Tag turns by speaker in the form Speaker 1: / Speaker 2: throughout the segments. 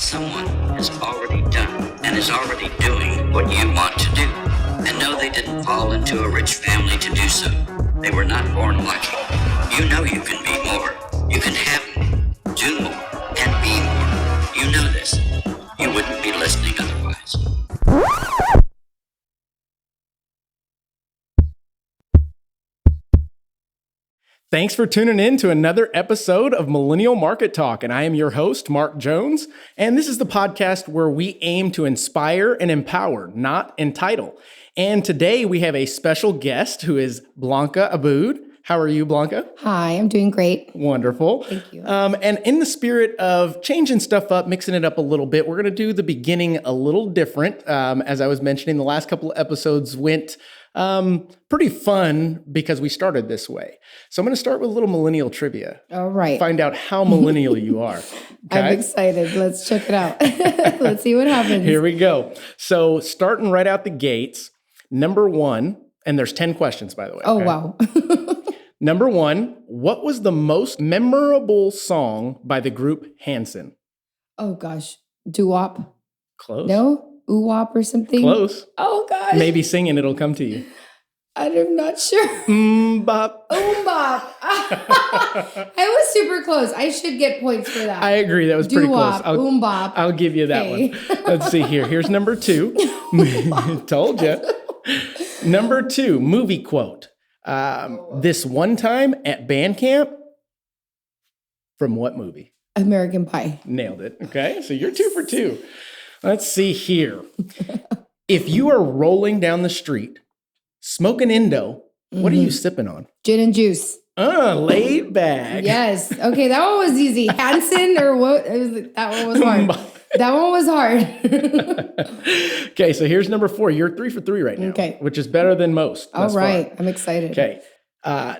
Speaker 1: someone has already done and is already doing what you want to do. And no, they didn't fall into a rich family to do so. They were not born lucky. You know you can be more. You can have more, do more, and be more. You know this. You wouldn't be listening otherwise.
Speaker 2: Thanks for tuning in to another episode of Millennial Market Talk, and I am your host, Mark Jones, and this is the podcast where we aim to inspire and empower, not entitle. And today we have a special guest who is Blanca Abbud. How are you, Blanca?
Speaker 3: Hi, I'm doing great.
Speaker 2: Wonderful.
Speaker 3: Thank you.
Speaker 2: And in the spirit of changing stuff up, mixing it up a little bit, we're going to do the beginning a little different. As I was mentioning, the last couple of episodes went pretty fun because we started this way. So I'm going to start with a little millennial trivia.
Speaker 3: All right.
Speaker 2: Find out how millennial you are. Okay?
Speaker 3: I'm excited. Let's check it out. Let's see what happens.
Speaker 2: Here we go. So starting right out the gates, number one, and there's 10 questions, by the way.
Speaker 3: Oh,
Speaker 2: okay?
Speaker 3: wow.
Speaker 2: Number one, what was the most memorable song by the group Hanson?
Speaker 3: Oh, gosh. Doo-wop?
Speaker 2: Close.
Speaker 3: No? Oo-wop or something?
Speaker 2: Close.
Speaker 3: Oh, gosh.
Speaker 2: Maybe singing, it'll come to you.
Speaker 3: I'm not sure.
Speaker 2: Bop.
Speaker 3: Bop. I was super close. I should get points for that.
Speaker 2: I agree. That was pretty close.
Speaker 3: Doo-wop, bop.
Speaker 2: I'll give you that one. Let's see here. Here's number two. Told you. Number two, movie quote. This one time at band camp. From what movie?
Speaker 3: American Pie.
Speaker 2: Nailed it. Okay. So you're 2 for 2. Let's see here. If you are rolling down the street, smoking Indo, what are you sipping on?
Speaker 3: Gin and juice.
Speaker 2: Laid back.
Speaker 3: Yes. Okay, that one was easy. Hanson or what? That one was hard. That one was hard.
Speaker 2: Okay, so here's number 4. You're 3 for 3 right now.
Speaker 3: Okay.
Speaker 2: Which is better than most.
Speaker 3: All right. I'm excited.
Speaker 2: Okay.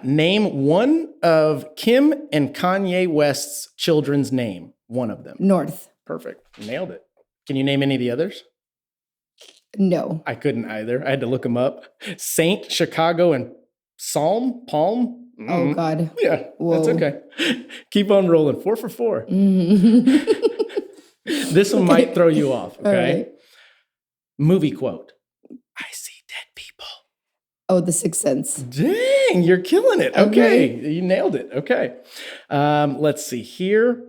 Speaker 2: Name one of Kim and Kanye West's children's name. One of them.
Speaker 3: North.
Speaker 2: Perfect. Nailed it. Can you name any of the others?
Speaker 3: No.
Speaker 2: I couldn't either. I had to look them up. Saint, Chicago, and Palm.
Speaker 3: Oh, God.
Speaker 2: Yeah,
Speaker 3: Whoa.
Speaker 2: that's okay. Keep on rolling. 4 for 4. This one might throw you off, okay?
Speaker 3: Right.
Speaker 2: Movie quote. I see dead people.
Speaker 3: Oh, The Sixth Sense.
Speaker 2: Dang, you're killing it. Okay. You nailed it. Okay. Let's see here.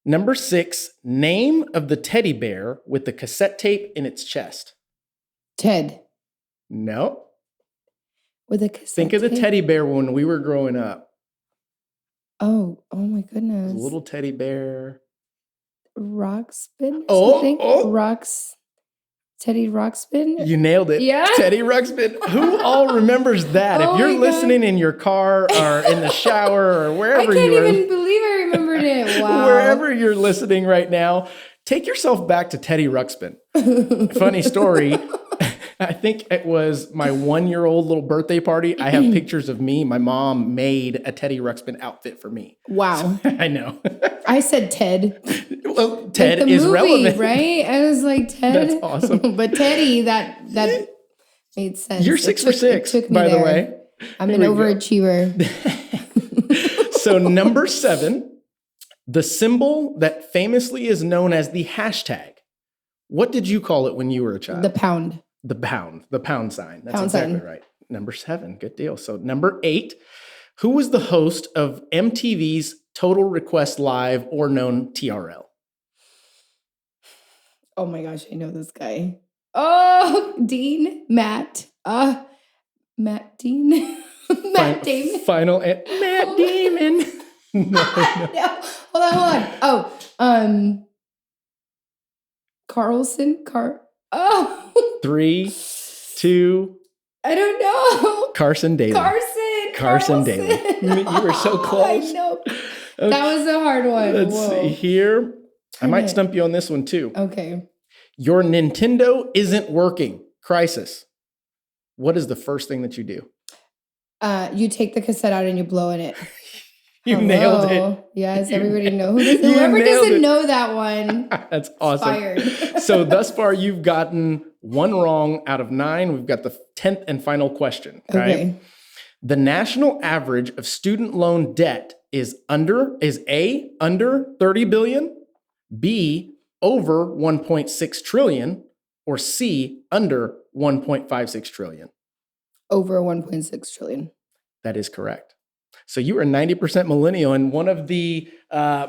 Speaker 2: Number 6, name of the teddy bear with the cassette tape in its chest.
Speaker 3: Ted.
Speaker 2: No.
Speaker 3: With a cassette
Speaker 2: Think of the
Speaker 3: tape?
Speaker 2: teddy bear when we were growing up.
Speaker 3: Oh my
Speaker 2: It
Speaker 3: goodness.
Speaker 2: was a little teddy bear.
Speaker 3: Rockspin?
Speaker 2: Oh.
Speaker 3: Rocks. Teddy Rockspin?
Speaker 2: You nailed it.
Speaker 3: Yeah.
Speaker 2: Teddy Ruxpin. Who all remembers that?
Speaker 3: Oh
Speaker 2: If you're
Speaker 3: my God.
Speaker 2: listening in your car or in the shower or
Speaker 3: I
Speaker 2: wherever
Speaker 3: can't
Speaker 2: you are,
Speaker 3: even believe I remembered it. Wow.
Speaker 2: wherever you're listening right now, take yourself back to Teddy Ruxpin. Funny story. I think it was my 1-year-old little birthday party. I have pictures of me. My mom made a Teddy Ruxpin outfit for me.
Speaker 3: Wow.
Speaker 2: I know.
Speaker 3: I said Ted.
Speaker 2: Well, Ted
Speaker 3: Like the
Speaker 2: is
Speaker 3: movie,
Speaker 2: relevant.
Speaker 3: right? I was like, Ted.
Speaker 2: That's awesome.
Speaker 3: But Teddy, that made sense.
Speaker 2: You're
Speaker 3: It
Speaker 2: 6
Speaker 3: took-
Speaker 2: for 6,
Speaker 3: it took me
Speaker 2: by the
Speaker 3: there.
Speaker 2: way.
Speaker 3: I'm
Speaker 2: Here
Speaker 3: an
Speaker 2: we go.
Speaker 3: overachiever.
Speaker 2: So number 7, the symbol that famously is known as the hashtag. What did you call it when you were a child?
Speaker 3: The pound.
Speaker 2: The pound sign. That's
Speaker 3: Pound
Speaker 2: exactly
Speaker 3: sign.
Speaker 2: right. Number 7, good deal. So number 8, who was the host of MTV's Total Request Live, or known TRL?
Speaker 3: Oh my gosh, I know this guy. Oh, Dean, Matt. Matt Dean. Matt Damon.
Speaker 2: Matt Damon. No.
Speaker 3: No, hold on. Carlson. Oh,
Speaker 2: 3, 2,
Speaker 3: I don't know.
Speaker 2: Carson Daly. Carson Daly. You were so close.
Speaker 3: I know. That was a hard one.
Speaker 2: Let's
Speaker 3: Whoa.
Speaker 2: see here. I might
Speaker 3: Okay.
Speaker 2: stump you on this one too.
Speaker 3: Okay.
Speaker 2: Your Nintendo isn't working. Crisis. What is the first thing that you do?
Speaker 3: You take the cassette out and you blow in it.
Speaker 2: You nailed it.
Speaker 3: Yes,
Speaker 2: You
Speaker 3: everybody
Speaker 2: nailed-
Speaker 3: knows.
Speaker 2: you
Speaker 3: Whoever
Speaker 2: nailed
Speaker 3: doesn't
Speaker 2: it.
Speaker 3: know that one,
Speaker 2: That's awesome.
Speaker 3: fired.
Speaker 2: So thus far, you've gotten 1 wrong out of 9. We've got the 10th and final question. Right?
Speaker 3: Okay.
Speaker 2: The national average of student loan debt is A, under 30 billion, B, over 1.6 trillion, or C, under 1.56 trillion?
Speaker 3: Over 1.6 trillion.
Speaker 2: That is correct. So you are 90% millennial, and one of the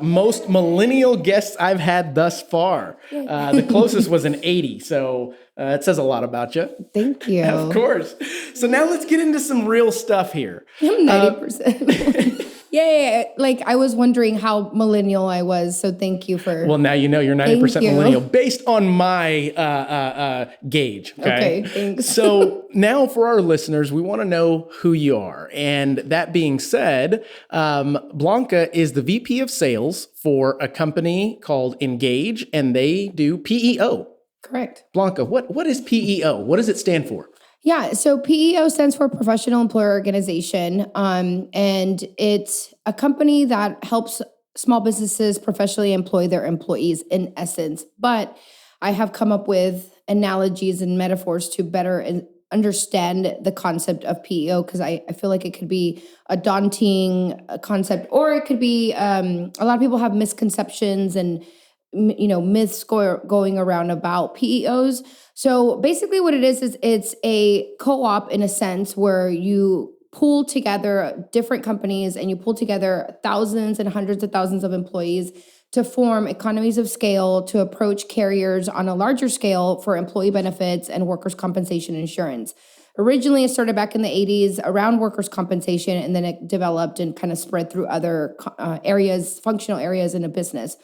Speaker 2: most millennial guests I've had thus far. The closest was an 80, so it says a lot about you.
Speaker 3: Thank you.
Speaker 2: Of course. So now let's get into some real stuff here.
Speaker 3: I'm 90%. Yeah. Like I was wondering how millennial I was, so thank you for.
Speaker 2: Well, now you know you're 90% millennial based on my gauge.
Speaker 3: Okay, thanks.
Speaker 2: So now for our listeners, we want to know who you are. And that being said, Blanca is the VP of sales for a company called Engage, and they do PEO.
Speaker 3: Correct.
Speaker 2: Blanca, what is PEO? What does it stand for?
Speaker 3: Yeah, so PEO stands for Professional Employer Organization, and it's a company that helps small businesses professionally employ their employees in essence. But I have come up with analogies and metaphors to better understand the concept of PEO, because I feel like it could be a daunting concept, or it could be a lot of people have misconceptions and myths going around about PEOs. So basically what it is it's a co-op in a sense where you pull together different companies and you pull together thousands and hundreds of thousands of employees to form economies of scale to approach carriers on a larger scale for employee benefits and workers' compensation insurance. Originally, it started back in the 80s around workers' compensation, and then it developed and kind of spread through other areas, functional areas in a business.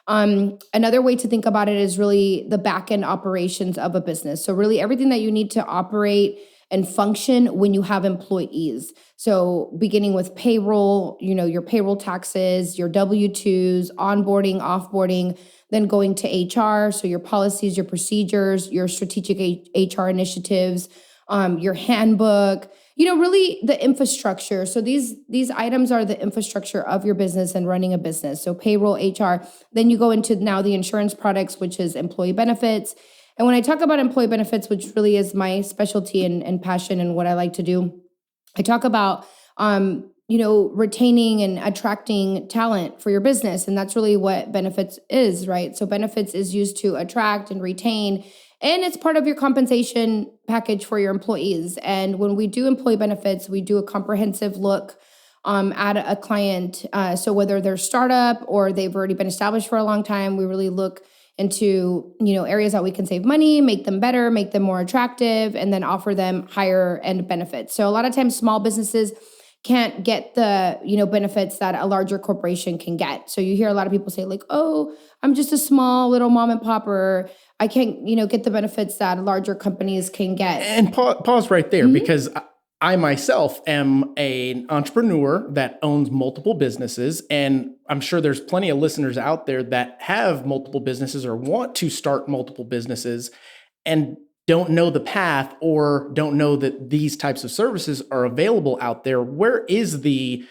Speaker 3: Another way to think about it is really the back-end operations of a business. So really everything that you need to operate and function when you have employees. So beginning with payroll, your payroll taxes, your W-2s, onboarding, offboarding, then going to HR. So your policies, your procedures, your strategic HR initiatives, your handbook, really the infrastructure. So these items are the infrastructure of your business and running a business. So payroll, HR, then you go into now the insurance products, which is employee benefits. And when I talk about employee benefits, which really is my specialty and passion and what I like to do, I talk about, retaining and attracting talent for your business. And that's really what benefits is, right? So benefits is used to attract and retain, and it's part of your compensation package for your employees. And when we do employee benefits, we do a comprehensive look at a client. So whether they're startup or they've already been established for a long time, we really look into areas that we can save money, make them better, make them more attractive, and then offer them higher end benefits. So a lot of times small businesses can't get the benefits that a larger corporation can get. So you hear a lot of people say like, oh, I'm just a small little mom and pop, or I can't get the benefits that larger companies can get.
Speaker 2: And pause right there, because I myself am an entrepreneur that owns multiple businesses, and I'm sure there's plenty of listeners out there that have multiple businesses or want to start multiple businesses and don't know the path or don't know that these types of services are available out there. Where is the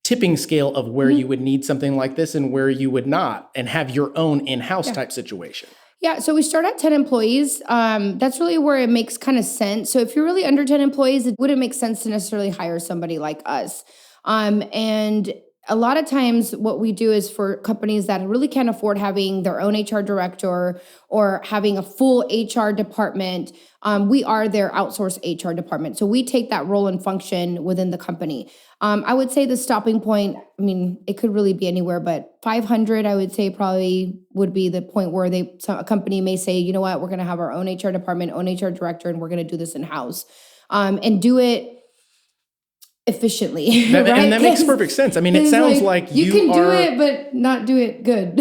Speaker 2: tipping scale of where you would need something like this and where you would not, and have your own in-house type situation?
Speaker 3: Yeah, so we start at 10 employees. That's really where it makes kind of sense. So if you're really under 10 employees, it wouldn't make sense to necessarily hire somebody like us. And a lot of times what we do is for companies that really can't afford having their own HR director or having a full HR department, we are their outsourced HR department. So we take that role and function within the company. I would say the stopping point, it could really be anywhere, but 500, I would say probably would be the point where a company may say, you know what, we're going to have our own HR department, own HR director, and we're going to do this in-house and do it efficiently.
Speaker 2: Right? And that makes
Speaker 3: Because
Speaker 2: perfect sense. It sounds like
Speaker 3: you can do it, but not do it good.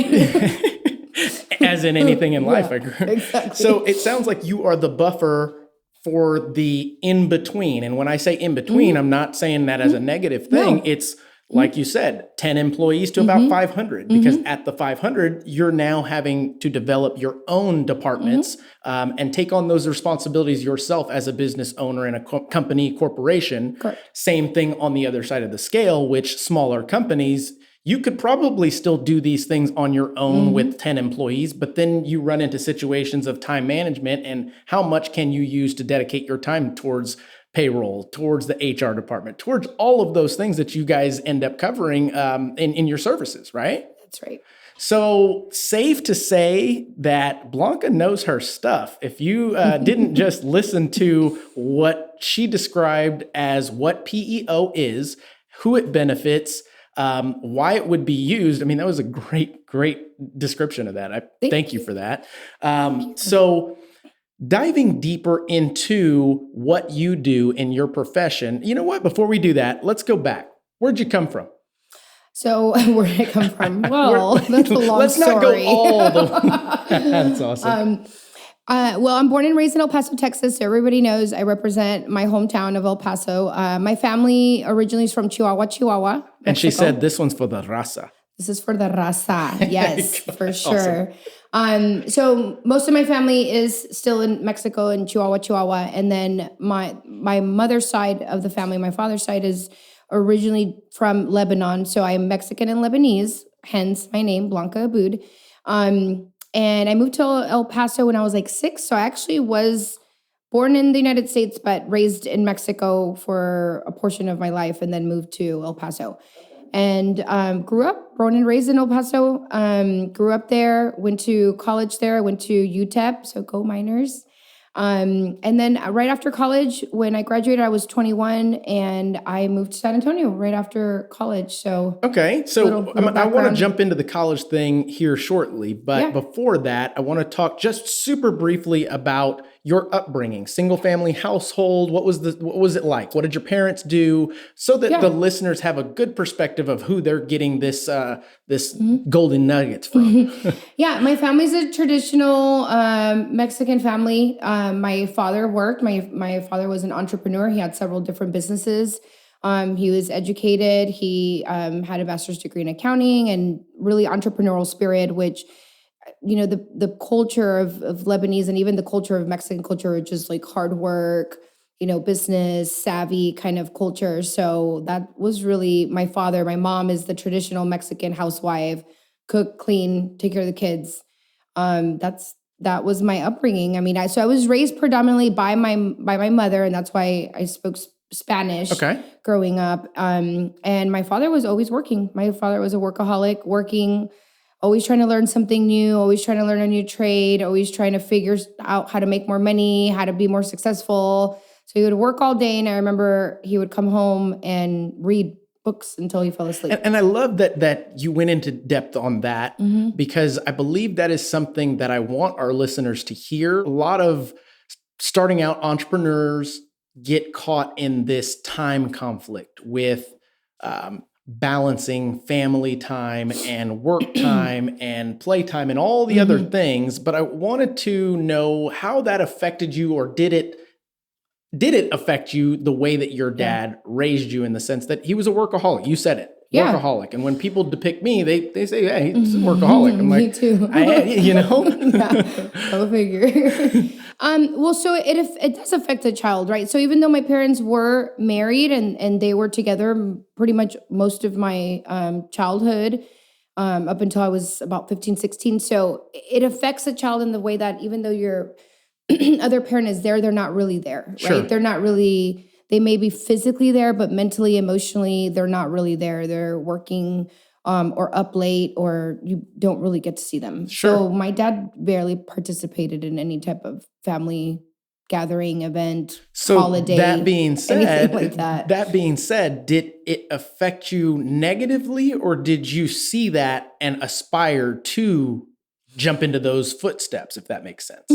Speaker 2: As in anything in life, I agree.
Speaker 3: Exactly.
Speaker 2: So it sounds like you are the buffer for the in-between. And when I say in-between, I'm not saying that as a negative thing. No. It's like you said, 10 employees to about 500, because at the 500, you're now having to develop your own departments and take on those responsibilities yourself as a business owner in a company, corporation.
Speaker 3: Correct.
Speaker 2: Same thing on the other side of the scale, which smaller companies, you could probably still do these things on your own with 10 employees, but then you run into situations of time management and how much can you use to dedicate your time towards payroll, towards the HR department, towards all of those things that you guys end up covering in your services, right?
Speaker 3: That's right.
Speaker 2: So safe to say that Blanca knows her stuff. If you didn't just listen to what she described as what PEO is, who it benefits, why it would be used. I mean, that was a great description of that. I thank you for that. So diving deeper into what you do in your profession, you know what? Before we do that, let's go back. Where'd you come from?
Speaker 3: So where did I come from? Well, that's a long
Speaker 2: let's
Speaker 3: story.
Speaker 2: Not go all the That's awesome.
Speaker 3: Well, I'm born and raised in El Paso, Texas. So everybody knows I represent my hometown of El Paso. My family originally is from Chihuahua, Mexico.
Speaker 2: And she said, this one's for the raza.
Speaker 3: This is for the raza. Yes, for sure. Awesome. So most of my family is still in Mexico, in Chihuahua. And then my mother's side of the family, my father's side is originally from Lebanon. So I'm Mexican and Lebanese, hence my name, Blanca Abbud. And I moved to El Paso when I was like 6. So I actually was born in the United States, but raised in Mexico for a portion of my life and then moved to El Paso. And grew up, born and raised in El Paso, grew up there, went to college there, went to UTEP, so go Miners. And then right after college, when I graduated, I was 21 and I moved to San Antonio right after college. So
Speaker 2: okay, so I want to jump into the college thing here shortly, but before that, I want to talk just super briefly about your upbringing, single family household. What was it like? What did your parents do? So that the listeners have a good perspective of who they're getting this golden nuggets from.
Speaker 3: Yeah, my family's a traditional Mexican family. My father worked. My father was an entrepreneur. He had several different businesses. He was educated. He had a master's degree in accounting and really entrepreneurial spirit, which, you know, the culture of Lebanese and even the culture of Mexican culture, just like hard work, you know, business savvy kind of culture. So that was really my father. My mom is the traditional Mexican housewife, cook, clean, take care of the kids. That was my upbringing. I mean, I was raised predominantly by my mother, and that's why I spoke Spanish growing up. And my father was always working. My father was a workaholic, working, always trying to learn something new, always trying to learn a new trade, always trying to figure out how to make more money, how to be more successful. So he would work all day, and I remember he would come home and read books until he fell asleep.
Speaker 2: And I love that you went into depth on that, because I believe that is something that I want our listeners to hear. A lot of starting out entrepreneurs get caught in this time conflict with balancing family time and work time and playtime and all the other things. But I wanted to know how that affected you, or did it affect you the way that your dad raised you, in the sense that he was a workaholic? You said it, workaholic. And when people depict me, they say, "Hey, he's a workaholic." I'm like,
Speaker 3: me too.
Speaker 2: You know,
Speaker 3: Go figure. Well, so it does affect the child, right? So even though my parents were married and they were together pretty much most of my childhood, up until I was about 15, 16. So it affects the child in the way that even though your other parent is there, they're not really there, right?
Speaker 2: Sure.
Speaker 3: They're not really, they may be physically there, but mentally, emotionally, they're not really there. They're working or up late, or you don't really get to see them.
Speaker 2: Sure.
Speaker 3: So my dad barely participated in any type of family gathering, event, holiday.
Speaker 2: That being said,
Speaker 3: like that
Speaker 2: being said, did it affect you negatively, or did you see that and aspire to jump into those footsteps, if that makes sense?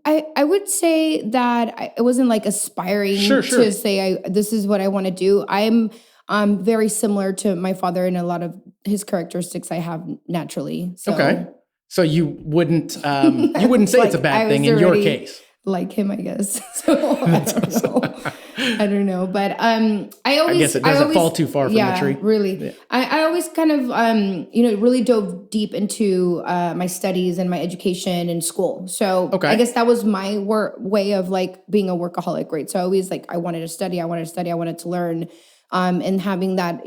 Speaker 3: I would say that I wasn't like aspiring to say this is what I want to do. I'm very similar to my father in a lot of his characteristics I have naturally. So.
Speaker 2: Okay, so you wouldn't say like, it's a bad thing in your case.
Speaker 3: Like him, I guess. So I don't know. But I
Speaker 2: guess it doesn't fall too far from the tree.
Speaker 3: Really. Yeah. I always kind of really dove deep into my studies and my education in school. So I guess that was my way of like being a workaholic, right? So I always I wanted to study, I wanted to learn, and having that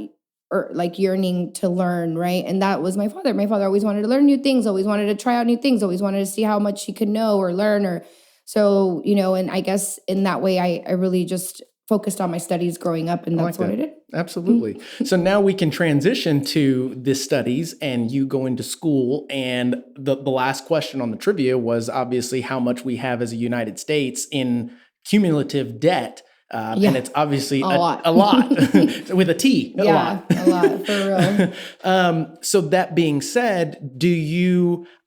Speaker 3: like yearning to learn, right? And that was my father. My father always wanted to learn new things, always wanted to try out new things, always wanted to see how much he could know or learn or so, and I guess in that way, I really just focused on my studies growing up, and that's what I did.
Speaker 2: Absolutely. So now we can transition to the studies and you going to school. And the last question on the trivia was obviously how much we have as a United States in cumulative debt. And it's obviously a lot with a T. A
Speaker 3: lot for real.
Speaker 2: So that being said,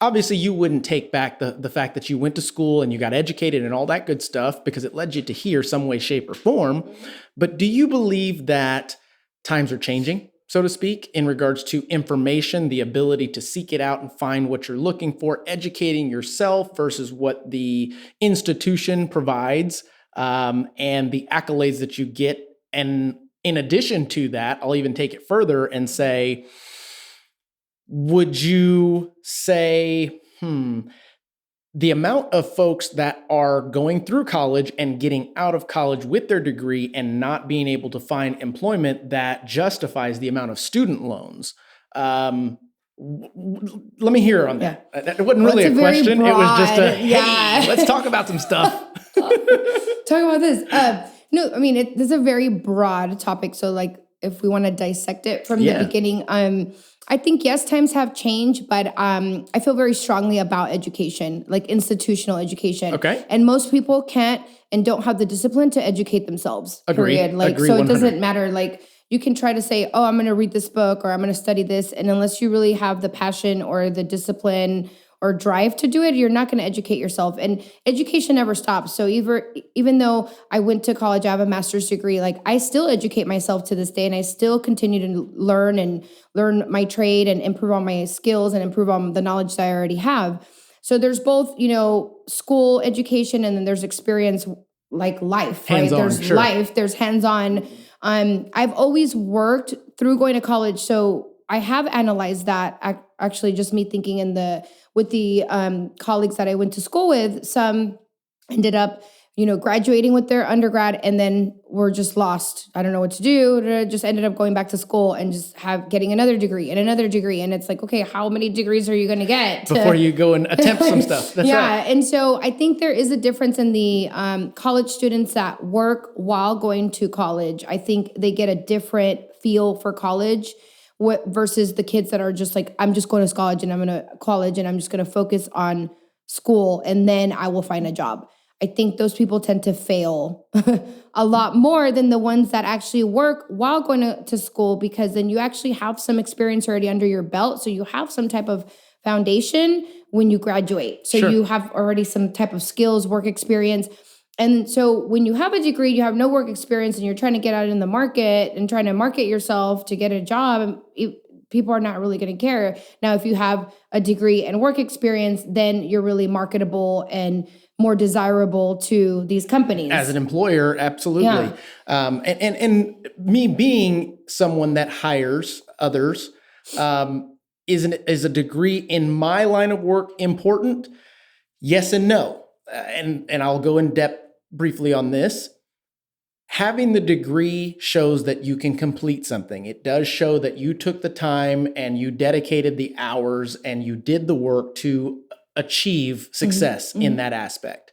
Speaker 2: obviously you wouldn't take back the fact that you went to school and you got educated and all that good stuff because it led you to here some way, shape, or form. But do you believe that times are changing, so to speak, in regards to information, the ability to seek it out and find what you're looking for, educating yourself versus what the institution provides? And the accolades that you get. And in addition to that, I'll even take it further and say, would you say, the amount of folks that are going through college and getting out of college with their degree and not being able to find employment that justifies the amount of student loans? Let me hear on that. It wasn't really a question. It was just hey, let's talk about some stuff.
Speaker 3: Talk about this. No, I mean, this is a very broad topic. So like, if we want to dissect it from the beginning, I think, yes, times have changed, but I feel very strongly about education, like institutional education.
Speaker 2: Okay.
Speaker 3: And most people can't and don't have the discipline to educate themselves.
Speaker 2: Agree.
Speaker 3: Period. Like,
Speaker 2: Agree
Speaker 3: so
Speaker 2: 100.
Speaker 3: It doesn't matter. Like, you can try to say, oh, I'm going to read this book or I'm going to study this. And unless you really have the passion or the discipline or drive to do it, you're not going to educate yourself. And education never stops. So even though I went to college, I have a master's degree, like I still educate myself to this day. And I still continue to learn my trade and improve on my skills and improve on the knowledge that I already have. So there's both, school education and then there's experience like life,
Speaker 2: hands-on,
Speaker 3: right? There's life, there's hands-on. I've always worked through going to college. So I have analyzed that, actually just me thinking with the colleagues that I went to school with. Some ended up, graduating with their undergrad and then were just lost. I don't know what to do. Just ended up going back to school and just getting another degree and another degree. And it's like, okay, how many degrees are you going to get
Speaker 2: before you go and attempt some stuff? That's right.
Speaker 3: And so I think there is a difference in the college students that work while going to college. I think they get a different feel for college versus the kids that are just like, I'm just going to college and I'm just going to focus on school and then I will find a job. I think those people tend to fail a lot more than the ones that actually work while going to school, because then you actually have some experience already under your belt. So you have some type of foundation when you graduate. So you have already some type of skills, work experience. And so when you have a degree, you have no work experience and you're trying to get out in the market and trying to market yourself to get a job, people are not really going to care. Now, if you have a degree and work experience, then you're really marketable and more desirable to these companies.
Speaker 2: As an employer, absolutely.
Speaker 3: Yeah.
Speaker 2: And me being someone that hires others, is a degree in my line of work important? Yes and no. And I'll go in depth briefly on this. Having the degree shows that you can complete something. It does show that you took the time and you dedicated the hours and you did the work to achieve success in that aspect.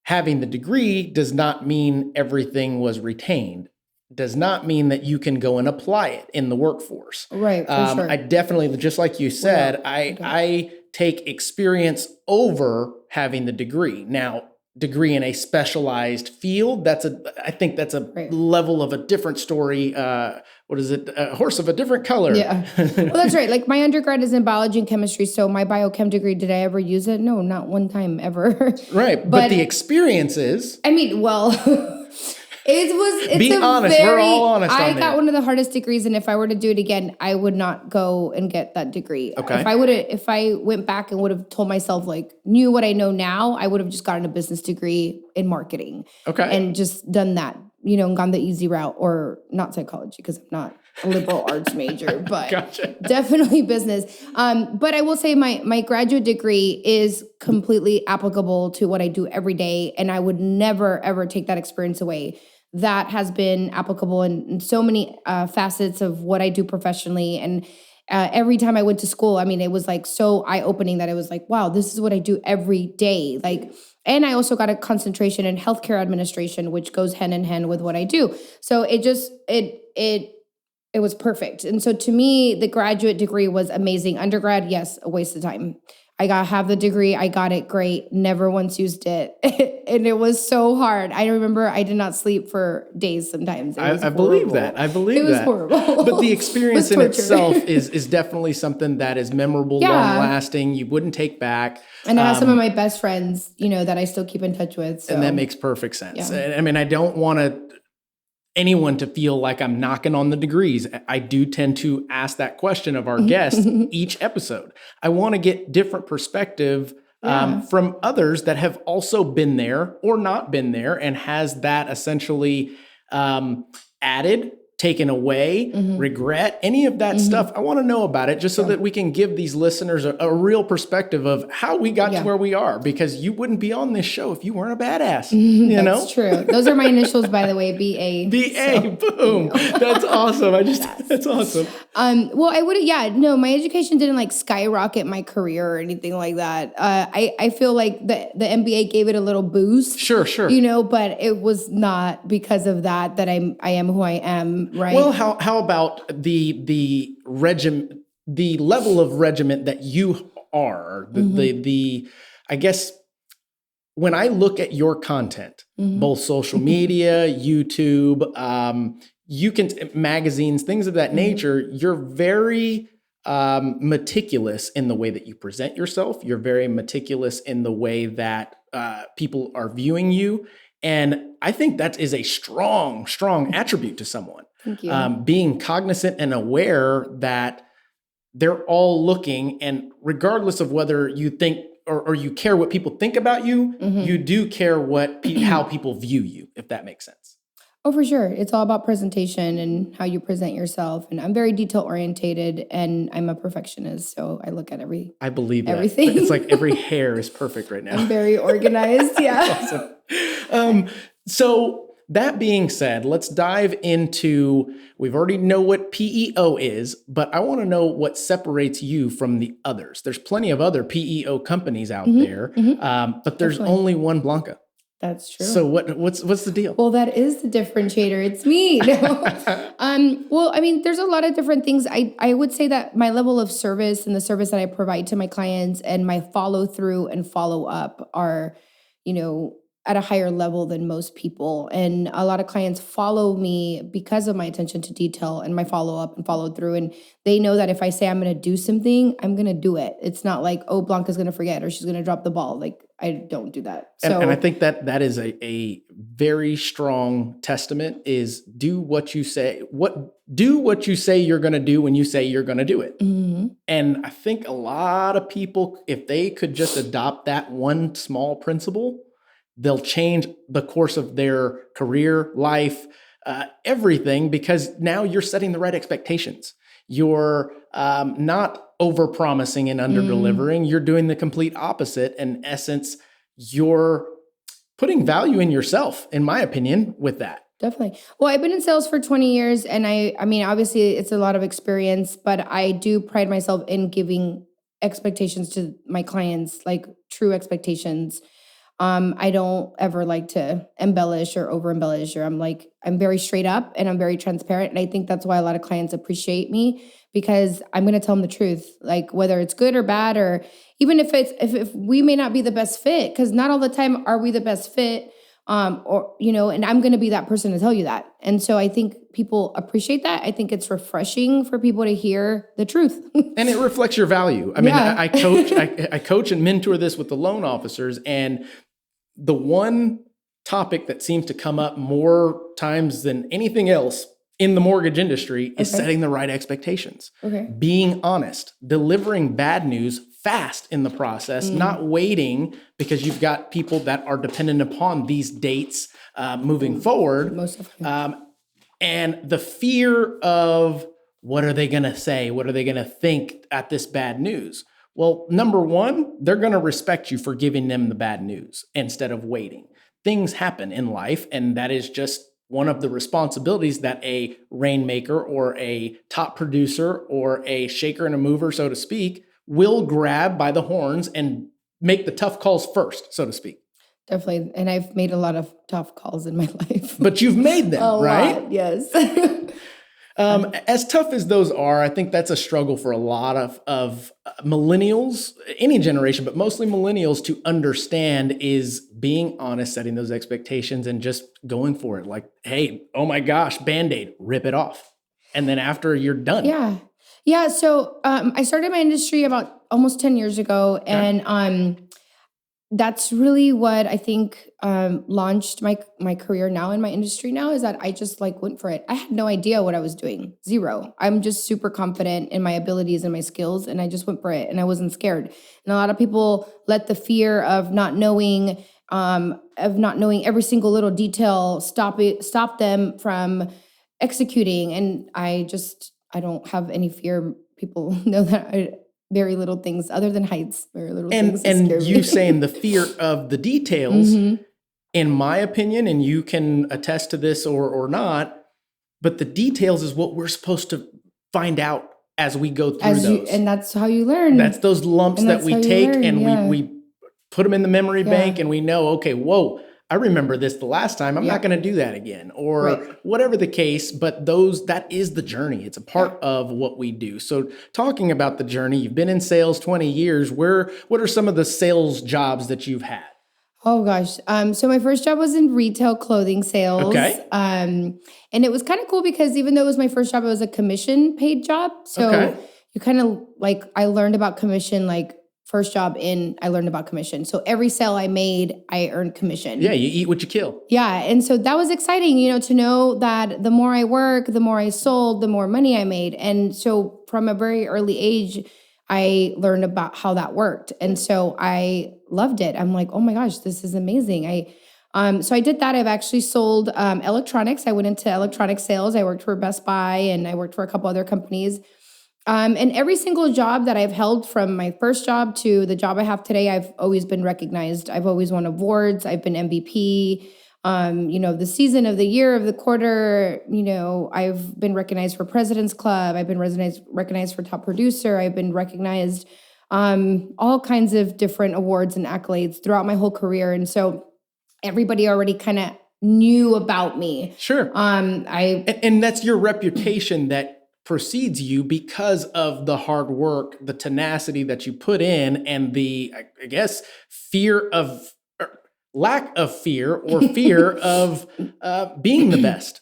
Speaker 2: Having the degree does not mean everything was retained. Does not mean that you can go and apply it in the workforce.
Speaker 3: Right, for sure.
Speaker 2: I definitely, just like you said, I take experience over having the degree. Now, degree in a specialized field, I think that's a level of a different story. What is it? A horse of a different color.
Speaker 3: Yeah. Well, that's right. Like my undergrad is in biology and chemistry. So my biochem degree, did I ever use it? No, not one time ever.
Speaker 2: Right. But the experience is.
Speaker 3: I mean, well, it's
Speaker 2: be honest. We're all honest.
Speaker 3: I got one of the hardest degrees. And if I were to do it again, I would not go and get that degree.
Speaker 2: Okay.
Speaker 3: If I went back and would have told myself knew what I know now, I would have just gotten a business degree in marketing. Okay. And just done that, and gone the easy route, or not psychology because I'm not a liberal arts major, but definitely business. But I will say my graduate degree is completely applicable to what I do every day. And I would never, ever take that experience away. That has been applicable in so many facets of what I do professionally. And every time I went to school, I mean, it was so eye-opening that it was wow, this is what I do every day. And I also got a concentration in healthcare administration, which goes hand in hand with what I do. So it it was perfect. And so to me, the graduate degree was amazing. Undergrad, yes, a waste of time. I have the degree. I got it great. Never once used it. And it was so hard. I remember I did not sleep for days sometimes.
Speaker 2: I believe that. I believe that.
Speaker 3: It was horrible.
Speaker 2: But the experience in itself is definitely something that is memorable, long lasting. You wouldn't take back.
Speaker 3: And I have some of my best friends, that I still keep in touch with. So.
Speaker 2: And that makes perfect sense.
Speaker 3: Yeah.
Speaker 2: I mean, I don't want anyone to feel like I'm knocking on the degrees. I do tend to ask that question of our guests each episode. I want to get different perspective from others that have also been there or not been there, and has that essentially added, taken away, regret, any of that stuff. I want to know about it just so that we can give these listeners a real perspective of how we got to where we are, because you wouldn't be on this show if you weren't a badass.
Speaker 3: That's true. Those are my initials, by the way, BA.
Speaker 2: BA, so, boom. That's awesome. That's awesome.
Speaker 3: Well, I would, my education didn't skyrocket my career or anything like that. I feel like the MBA gave it a little boost.
Speaker 2: Sure.
Speaker 3: But it was not because of that I am who I am. Right.
Speaker 2: Well, how about the level of regiment that you are? I guess when I look at your content, both social media, YouTube, magazines, things of that nature, you're very meticulous in the way that you present yourself. You're very meticulous in the way that people are viewing you. And I think that is a strong attribute to someone.
Speaker 3: Thank you.
Speaker 2: Being cognizant and aware that they're all looking, and regardless of whether you think or you care what people think about you, you do care how people view you, if that makes sense.
Speaker 3: Oh, for sure. It's all about presentation and how you present yourself. And I'm very detail orientated, and I'm a perfectionist. So I look at everything.
Speaker 2: It's like every hair is perfect right now.
Speaker 3: I'm very organized. Yeah.
Speaker 2: Awesome. So that being said, let's dive into, we've already know what PEO is, but I want to know what separates you from the others. There's plenty of other PEO companies out there, but there's only one Blanca.
Speaker 3: That's true.
Speaker 2: So what's the deal?
Speaker 3: Well, that is the differentiator. It's me. Well, I mean, there's a lot of different things. I would say that my level of service and the service that I provide to my clients and my follow through and follow up are, at a higher level than most people. And a lot of clients follow me because of my attention to detail and my follow up and follow through. And they know that if I say I'm going to do something, I'm going to do it. It's not like, oh, Blanca's going to forget or she's going to drop the ball. Like, I don't do that. So,
Speaker 2: and I think that is a very strong testament, is do what you say you're going to do when you say you're going to do it. And I think a lot of people, if they could just adopt that one small principle, they'll change the course of their career, life, everything, because now you're setting the right expectations. You're not over-promising and under-delivering. You're doing the complete opposite. In essence, you're putting value in yourself, in my opinion, with that.
Speaker 3: Definitely. Well, I've been in sales for 20 years, and I mean, obviously it's a lot of experience, but I do pride myself in giving expectations to my clients, like true expectations. I don't ever like to embellish or over embellish, or I'm very straight up and I'm very transparent. And I think that's why a lot of clients appreciate me, because I'm going to tell them the truth, like whether it's good or bad, or even if we may not be the best fit, because not all the time are we the best fit. And I'm going to be that person to tell you that. And so I think people appreciate that. I think it's refreshing for people to hear the truth. And
Speaker 2: it reflects your value. I mean, I coach and mentor this with the loan officers, and the one topic that seems to come up more times than anything else in the mortgage industry is setting the right expectations, being honest, delivering bad news fast in the process, not waiting because you've got people that are dependent upon these dates moving forward. And the fear of, what are they going to say? What are they going to think at this bad news? Well, number one, they're going to respect you for giving them the bad news instead of waiting. Things happen in life, and that is just one of the responsibilities that a rainmaker or a top producer or a shaker and a mover, so to speak, will grab by the horns and make the tough calls first, so to speak.
Speaker 3: Definitely. And I've made a lot of tough calls in my life.
Speaker 2: But you've made them, right?
Speaker 3: Lot, yes.
Speaker 2: As tough as those are, I think that's a struggle for a lot of millennials, any generation, but mostly millennials to understand is being honest, setting those expectations and just going for it. Like, hey, oh my gosh, Band-Aid, rip it off. And then after you're done.
Speaker 3: Yeah. Yeah. So I started my industry about almost 10 years ago. And that's really what I think launched my career now in my industry now, is that I just like went for it. I had no idea what I was doing. Zero. I'm just super confident in my abilities and my skills, and I just went for it, and I wasn't scared. And a lot of people let the fear of not knowing every single little detail stop them from executing. And I don't have any fear. People know that very little things other than heights, very little things.
Speaker 2: And
Speaker 3: scare
Speaker 2: you
Speaker 3: me.
Speaker 2: saying the fear of the details,
Speaker 3: Mhm.
Speaker 2: in my opinion, and you can attest to this or not, but the details is what we're supposed to find out as we go through those.
Speaker 3: And that's how you learn.
Speaker 2: That's those lumps
Speaker 3: And
Speaker 2: that
Speaker 3: that's
Speaker 2: we
Speaker 3: how you
Speaker 2: take
Speaker 3: learn,
Speaker 2: and
Speaker 3: yeah.
Speaker 2: we put them in the memory
Speaker 3: Yeah.
Speaker 2: bank, and we know, okay, whoa, I remember this the last time. I'm
Speaker 3: Yeah.
Speaker 2: not going to do that again, or
Speaker 3: Right.
Speaker 2: whatever the case. But that is the journey. It's a part of what we do. So talking about the journey, you've been in sales 20 years. What are some of the sales jobs that you've had?
Speaker 3: Oh gosh. So my first job was in retail clothing sales.
Speaker 2: Okay.
Speaker 3: And it was kind of cool because even though it was my first job, it was a commission paid job. So
Speaker 2: Okay.
Speaker 3: you kind of like, I learned about commission, like first job in, I learned about commission. So every sale I made, I earned commission.
Speaker 2: Yeah, you eat what you kill.
Speaker 3: Yeah. And so that was exciting, to know that the more I work, the more I sold, the more money I made. And so from a very early age, I learned about how that worked. And so I loved it. I'm like, oh my gosh, this is amazing. So I did that. I've actually sold electronics. I went into electronic sales. I worked for Best Buy and I worked for a couple other companies. And every single job that I've held, from my first job to the job I have today, I've always been recognized. I've always won awards. I've been MVP. The season of the year of the quarter, I've been recognized for President's Club. I've been recognized for top producer. I've been recognized all kinds of different awards and accolades throughout my whole career. And so everybody already kind of knew about me.
Speaker 2: Sure. And that's your reputation that precedes you because of the hard work, the tenacity that you put in, and the, I guess, lack of fear or fear of being the best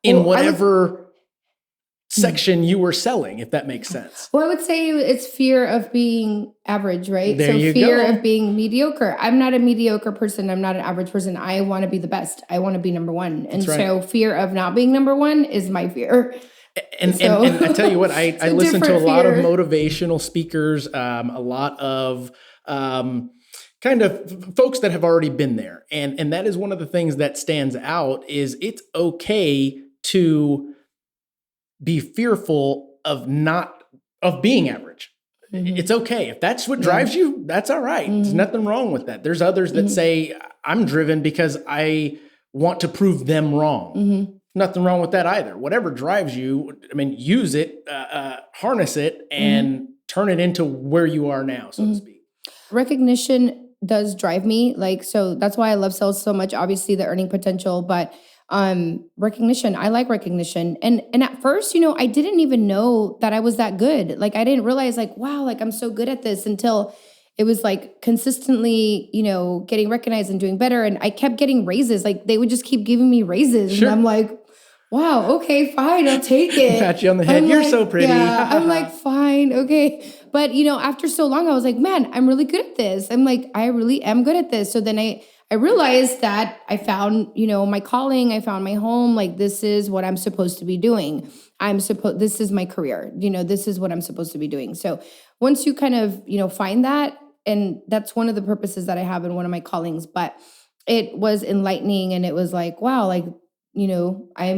Speaker 2: in whatever section you were selling, if that makes sense.
Speaker 3: Well, I would say it's fear of being average, right?
Speaker 2: There you
Speaker 3: fear
Speaker 2: go.
Speaker 3: of being mediocre. I'm not a mediocre person. I'm not an average person. I want to be the best. I want to be number one. And so fear of not being number one is my fear.
Speaker 2: And I tell you what, I listen to a lot of
Speaker 3: fear.
Speaker 2: motivational speakers, a lot of kind of folks that have already been there. And that is one of the things that stands out is it's okay to be fearful of being average. Mm-hmm. It's okay. If that's what drives you, that's all right. Mm-hmm. There's nothing wrong with that. There's others that say, I'm driven because I want to prove them wrong. Mm-hmm. Nothing wrong with that either. Whatever drives you, use it, harness it, and turn it into where you are now, so to speak.
Speaker 3: Recognition does drive me. So that's why I love sales so much. Obviously the earning potential, but recognition, I like recognition. And at first, I didn't even know that I was that good. I didn't realize wow, I'm so good at this until it was consistently, getting recognized and doing better. And I kept getting raises. They would just keep giving me raises. Sure. And I'm like, wow, okay, fine, I'll take it.
Speaker 2: Pat you on the head. You're so pretty.
Speaker 3: Yeah, I'm like, fine, okay. But, after so long, I was like, man, I'm really good at this. I'm like, I really am good at this. So then I realized that I found, my calling, I found my home. This is what I'm supposed to be doing. This is my career. This is what I'm supposed to be doing. So once you kind of, find that, and that's one of the purposes that I have in one of my callings, but it was enlightening, and it was like, wow, I'm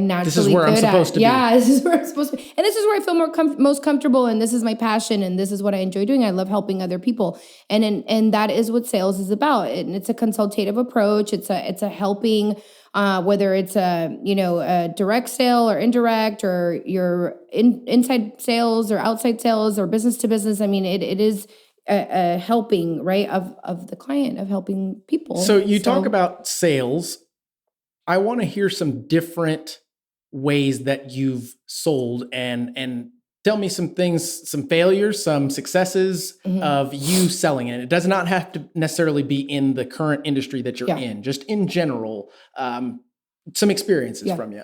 Speaker 3: naturally
Speaker 2: this is where
Speaker 3: good
Speaker 2: I'm supposed to be.
Speaker 3: Yeah, this is where I'm supposed to be. And this is where I feel most comfortable, and this is my passion, and this is what I enjoy doing. I love helping other people. And that is what sales is about. And it's a consultative approach. It's a helping, whether it's a direct sale or indirect, or your inside sales or outside sales or business to business. It is a helping, right, of the client, of helping people.
Speaker 2: So you talk about sales. I want to hear some different ways that you've sold and tell me some things, some failures, some successes of you selling it. It does not have to necessarily be in the current industry that you're in, just in general, some experiences from you.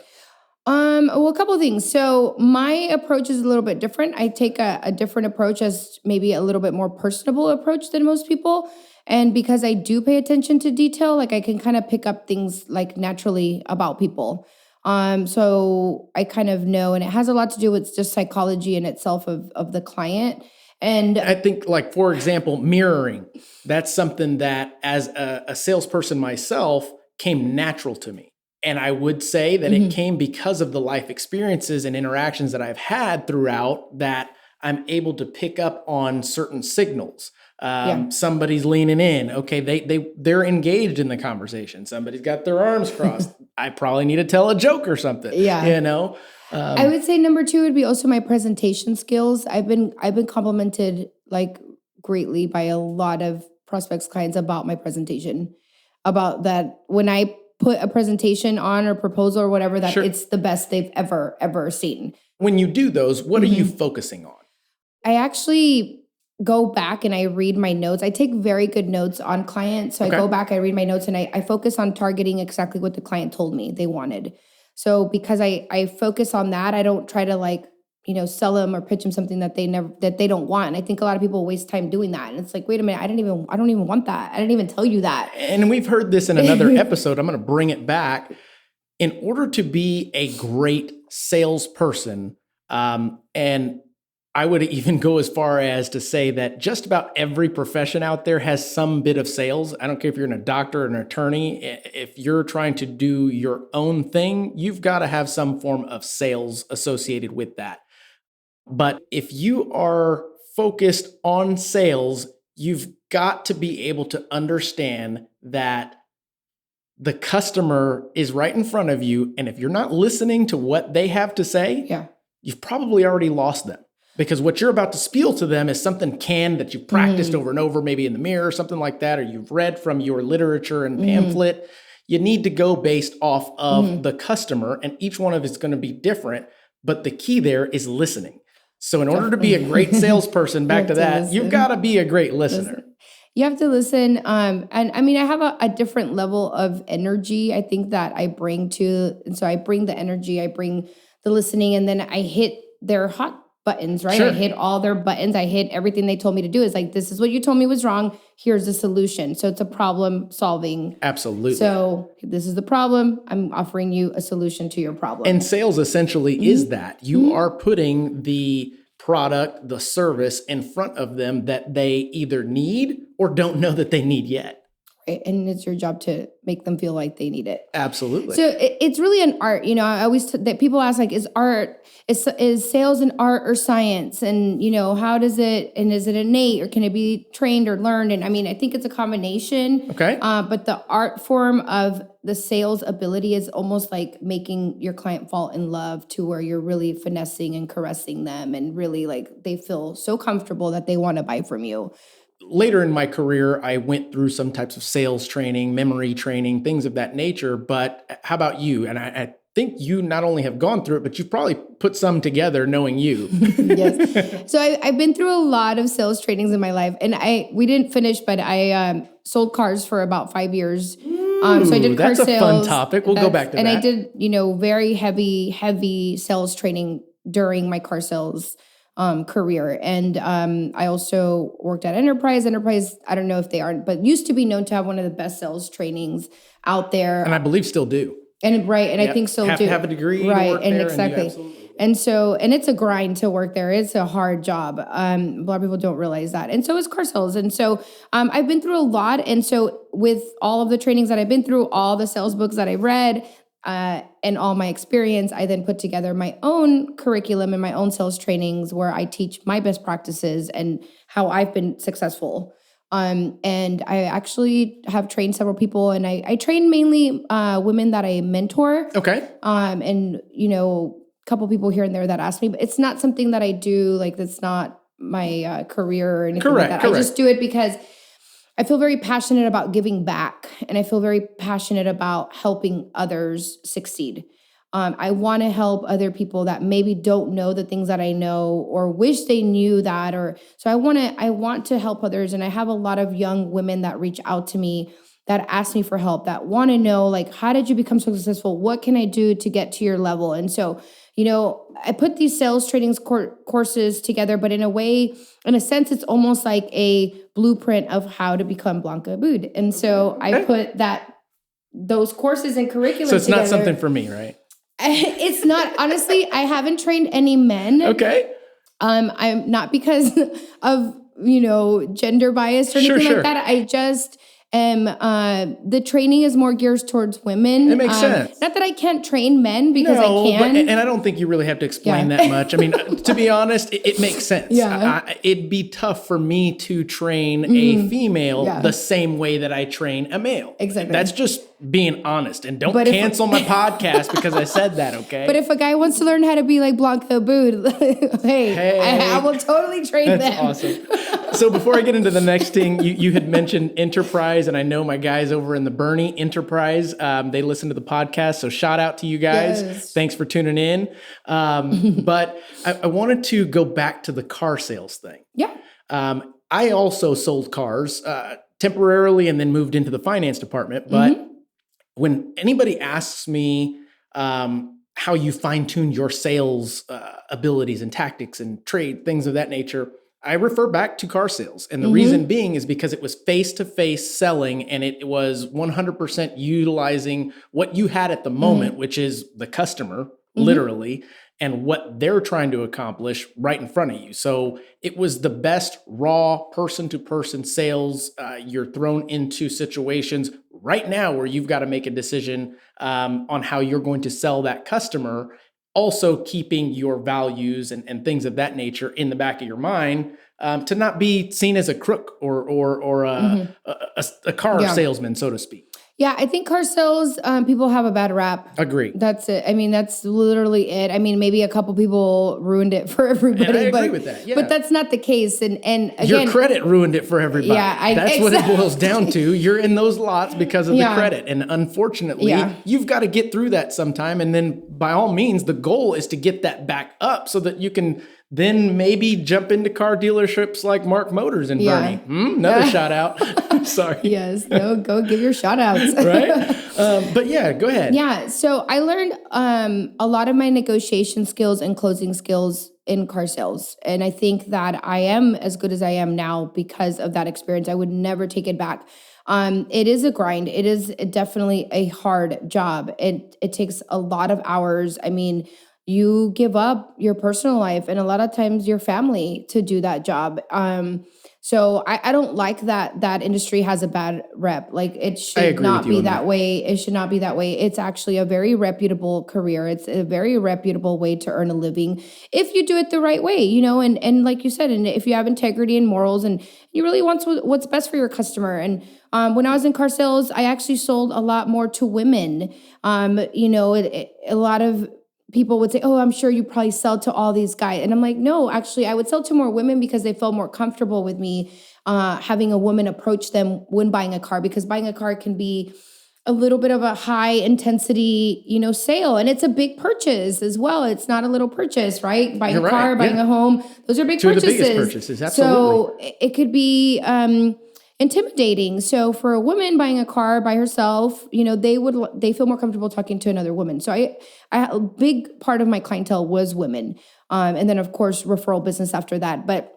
Speaker 3: Well, a couple of things. So my approach is a little bit different. I take a different approach, as maybe a little bit more personable approach than most people. And because I do pay attention to detail, like I can kind of pick up things like naturally about people. So I kind of know, and it has a lot to do with just psychology in itself of the client. And
Speaker 2: I think, like, for example, mirroring, that's something that as a salesperson myself came natural to me. And I would say that it came because of the life experiences and interactions that I've had throughout, that I'm able to pick up on certain signals. Somebody's leaning in. Okay, they're engaged in the conversation. Somebody's got their arms crossed. I probably need to tell a joke or something. You know.
Speaker 3: I would say number 2 would be also my presentation skills. I've been complimented like greatly by a lot of prospects, clients about my presentation, about that when I put a presentation on or proposal or whatever, that it's the best they've ever seen.
Speaker 2: When you do those, what are you focusing on?
Speaker 3: I actually go back and I read my notes. I take very good notes on clients. So I go back, I read my notes, and I focus on targeting exactly what the client told me they wanted. So because I focus on that, I don't try to like, sell them or pitch them something that they don't want. And I think a lot of people waste time doing that. And it's like, wait a minute, I don't even want that. I didn't even tell you that.
Speaker 2: And we've heard this in another episode. I'm going to bring it back. In order to be a great salesperson, and I would even go as far as to say that just about every profession out there has some bit of sales. I don't care if you're a doctor or an attorney. If you're trying to do your own thing, you've got to have some form of sales associated with that. But if you are focused on sales, you've got to be able to understand that the customer is right in front of you. And if you're not listening to what they have to say, you've probably already lost them. Because what you're about to spiel to them is something canned that you've practiced over and over, maybe in the mirror or something like that, or you've read from your literature and pamphlet. You need to go based off of the customer, and each one of it's going to be different. But the key there is listening. So in order to be a great salesperson, back to that, you've got to be a great listener.
Speaker 3: You have to listen. And I mean, I have a different level of energy, I think, that I bring to, and so I bring the energy, I bring the listening, and then I hit their hot buttons, right? I hit all their buttons. I hit everything they told me to do. Is like, this is what you told me was wrong. Here's the solution. So it's a problem solving.
Speaker 2: Absolutely.
Speaker 3: So this is the problem. I'm offering you a solution to your problem.
Speaker 2: And sales essentially is that. You are putting the product, the service in front of them that they either need or don't know that they need yet.
Speaker 3: Right. And it's your job to make them feel like they need it.
Speaker 2: Absolutely.
Speaker 3: So it's really an art. I always that people ask, like, is sales an art or science? And how does it, and is it innate, or can it be trained or learned? And I mean, I think it's a combination.
Speaker 2: Okay.
Speaker 3: But the art form of the sales ability is almost like making your client fall in love, to where you're really finessing and caressing them, and really like they feel so comfortable that they want to buy from you.
Speaker 2: Later in my career, I went through some types of sales training, memory training, things of that nature. But how about you? And I think you not only have gone through it, but you've probably put some together knowing you.
Speaker 3: Yes. So I've been through a lot of sales trainings in my life. And we didn't finish, but I sold cars for about 5 years. So I did car sales.
Speaker 2: That's a fun topic. We'll go back to that.
Speaker 3: And I did, very heavy sales training during my car sales career. And I also worked at Enterprise. Enterprise, I don't know if they aren't, but used to be known to have one of the best sales trainings out there.
Speaker 2: And I believe still do.
Speaker 3: And I think so
Speaker 2: have
Speaker 3: too.
Speaker 2: to have a degree,
Speaker 3: right?
Speaker 2: To work
Speaker 3: And
Speaker 2: there,
Speaker 3: exactly. And it's a grind to work there. It's a hard job. A lot of people don't realize that. And so is car sales. And so I've been through a lot. And so with all of the trainings that I've been through, all the sales books that I read, and all my experience, I then put together my own curriculum and my own sales trainings, where I teach my best practices and how I've been successful. And I actually have trained several people, and I train mainly women that I mentor.
Speaker 2: Okay.
Speaker 3: And a couple people here and there that ask me, but it's not something that I do. Like, that's not my career or anything like that.
Speaker 2: Correct.
Speaker 3: I just do it because I feel very passionate about giving back, and I feel very passionate about helping others succeed. I want to help other people that maybe don't know the things that I know or wish they knew that. So I want to help others. And I have a lot of young women that reach out to me that ask me for help, that want to know, like, how did you become so successful? What can I do to get to your level? And so, I put these sales trainings courses together, but in a sense, it's almost like a blueprint of how to become Blanca Abbud. And so I put those courses and curriculum
Speaker 2: So it's
Speaker 3: together.
Speaker 2: not something for me, right?
Speaker 3: It's not, honestly, I haven't trained any men.
Speaker 2: Okay.
Speaker 3: I'm not because of, gender bias or anything like that. I just the training is more geared towards women.
Speaker 2: It makes sense.
Speaker 3: Not that I can't train men because I can.
Speaker 2: And I don't think you really have to explain that much. I mean, to be honest, it makes sense.
Speaker 3: Yeah.
Speaker 2: It'd be tough for me to train a female the same way that I train a male.
Speaker 3: Exactly.
Speaker 2: That's just being honest. And don't cancel my podcast because I said that, okay?
Speaker 3: But if a guy wants to learn how to be like Blanca Abbud, hey, I will totally train them.
Speaker 2: That's awesome. So before I get into the next thing, you had mentioned enterprise, and I know my guys over in the Bernie Enterprise, they listen to the podcast, so shout out to you guys.
Speaker 3: Yes.
Speaker 2: Thanks for tuning in. But I wanted to go back to the car sales thing.
Speaker 3: Yeah.
Speaker 2: I also sold cars temporarily and then moved into the finance department. But when anybody asks me how you fine-tune your sales abilities and tactics and trade, things of that nature, I refer back to car sales. And the reason being is because it was face-to-face selling, and it was 100% utilizing what you had at the moment, which is the customer, literally, and what they're trying to accomplish right in front of you. So it was the best raw person-to-person sales. You're thrown into situations right now where you've got to make a decision on how you're going to sell that customer, also keeping your values and things of that nature in the back of your mind, to not be seen as a crook or a car salesman, so to speak.
Speaker 3: Yeah, I think car sales, people have a bad rap.
Speaker 2: Agree.
Speaker 3: That's it. I mean, that's literally it. I mean, maybe a couple people ruined it for everybody.
Speaker 2: And I agree with that, yeah.
Speaker 3: But that's not the case. And again,
Speaker 2: your credit ruined it for everybody.
Speaker 3: Yeah,
Speaker 2: that's what it boils down to. You're in those lots because of the credit. And unfortunately, you've got to get through that sometime. And then by all means, the goal is to get that back up so that you can then maybe jump into car dealerships like Mark Motors and Bernie. Another shout out. Sorry.
Speaker 3: Yes. No, go give your shout outs.
Speaker 2: Right. But yeah, go ahead.
Speaker 3: Yeah. So I learned a lot of my negotiation skills and closing skills in car sales. And I think that I am as good as I am now because of that experience. I would never take it back. It is a grind. It is definitely a hard job. It takes a lot of hours. I mean, you give up your personal life and a lot of times your family to do that job. So I don't like that industry has a bad rep. Like it should not be that way. It should not be that way. It's actually a very reputable career. It's a very reputable way to earn a living if you do it the right way, and like you said, and if you have integrity and morals and you really want what's best for your customer. And when I was in car sales, I actually sold a lot more to women. A lot of people would say, oh, I'm sure you probably sell to all these guys. And I'm like, no, actually, I would sell to more women because they felt more comfortable with me having a woman approach them when buying a car, because buying a car can be a little bit of a high intensity, sale. And it's a big purchase as well. It's not a little purchase, right? Buying a car, buying a home, those are big purchases.
Speaker 2: Two of the biggest purchases, absolutely.
Speaker 3: So it could be intimidating. So for a woman buying a car by herself, they feel more comfortable talking to another woman. So a big part of my clientele was women. And then of course, referral business after that. But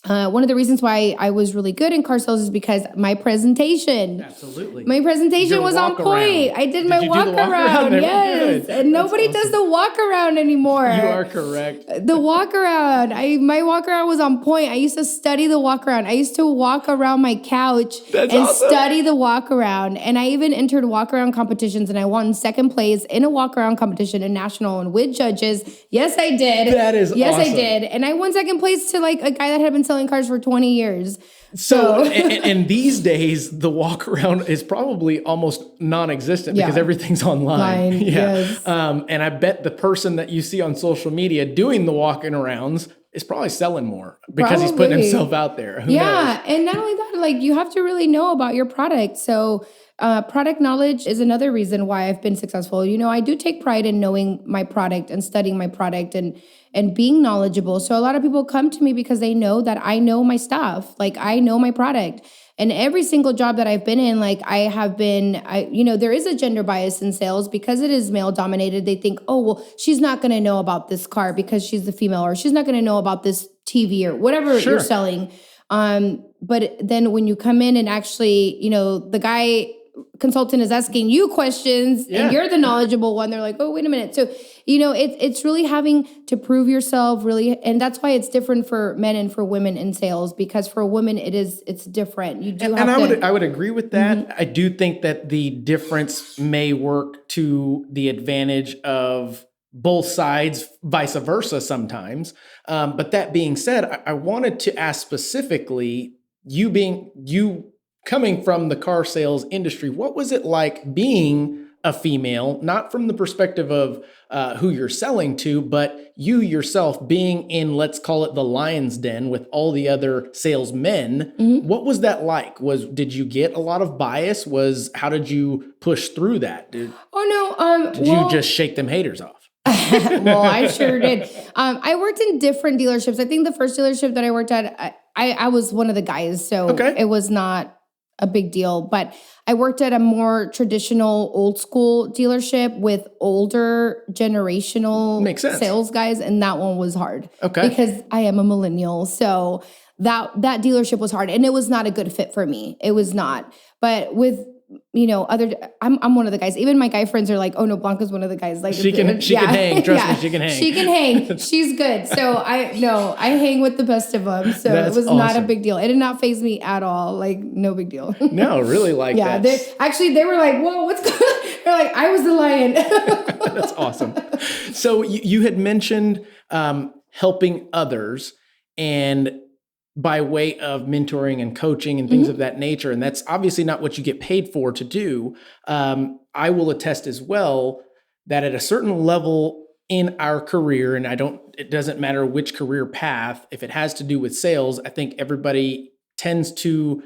Speaker 3: one of the reasons why I was really good in car sales is because my presentation.
Speaker 2: Absolutely.
Speaker 3: My presentation was on point. I did my walk around. Yes. And nobody does the walk around anymore.
Speaker 2: You are correct.
Speaker 3: The walk around. My walk around was on point. I used to study the walk around. I used to walk around my couch study the walk around. And I even entered walk around competitions and I won second place in a walk around competition in national and with judges. Yes, I did.
Speaker 2: That is
Speaker 3: Yes,
Speaker 2: awesome.
Speaker 3: I did. And I won second place to like a guy that had been selling cars for 20 years.
Speaker 2: So, and these days, the walk around is probably almost non-existent because everything's online.
Speaker 3: Yes.
Speaker 2: And I bet the person that you see on social media doing the walking arounds is probably selling more because he's putting himself out there. Who knows?
Speaker 3: And not only that, like you have to really know about your product. So product knowledge is another reason why I've been successful. You know, I do take pride in knowing my product and studying my product and being knowledgeable. So a lot of people come to me because they know that I know my stuff. Like I know my product. And every single job that I've been in, like there is a gender bias in sales because it is male dominated. They think, oh, well, she's not going to know about this car because she's the female, or she's not going to know about this TV or whatever you're selling. But then when you come in and actually, the guy consultant is asking you questions and you're the knowledgeable one, they're like, oh, wait a minute. So, it's really having to prove yourself really. And that's why it's different for men and for women in sales, because for a woman, it's different. You do
Speaker 2: I would agree with that. Mm-hmm. I do think that the difference may work to the advantage of both sides, vice versa sometimes. But that being said, I wanted to ask specifically, you coming from the car sales industry, what was it like being a female, not from the perspective of who you're selling to, but you yourself being in, let's call it the lion's den with all the other salesmen? Mm-hmm. What was that like? Did you get a lot of bias? How did you push through that? Did you just shake them haters off?
Speaker 3: Well, I sure did. I worked in different dealerships. I think the first dealership that I worked at, I was one of the guys, so it was not a big deal. But I worked at a more traditional, old school dealership with older generational sales guys, and that one was hard. Okay, because I am a millennial, so that dealership was hard, and it was not a good fit for me. It was not. But with I'm one of the guys. Even my guy friends are like, "Oh no, Blanca's one of the guys." Like
Speaker 2: she can hang. Trust me, she can hang.
Speaker 3: She can hang. She's good. So I hang with the best of them. So it was not a big deal. It did not faze me at all. Like no big deal.
Speaker 2: No, really like that.
Speaker 3: They were like, "Whoa, what's going on?" They're like, "I was the lion."
Speaker 2: That's awesome. So you had mentioned helping others and by way of mentoring and coaching and things of that nature. And that's obviously not what you get paid for to do. I will attest as well that at a certain level in our career, and it doesn't matter which career path, if it has to do with sales, I think everybody tends to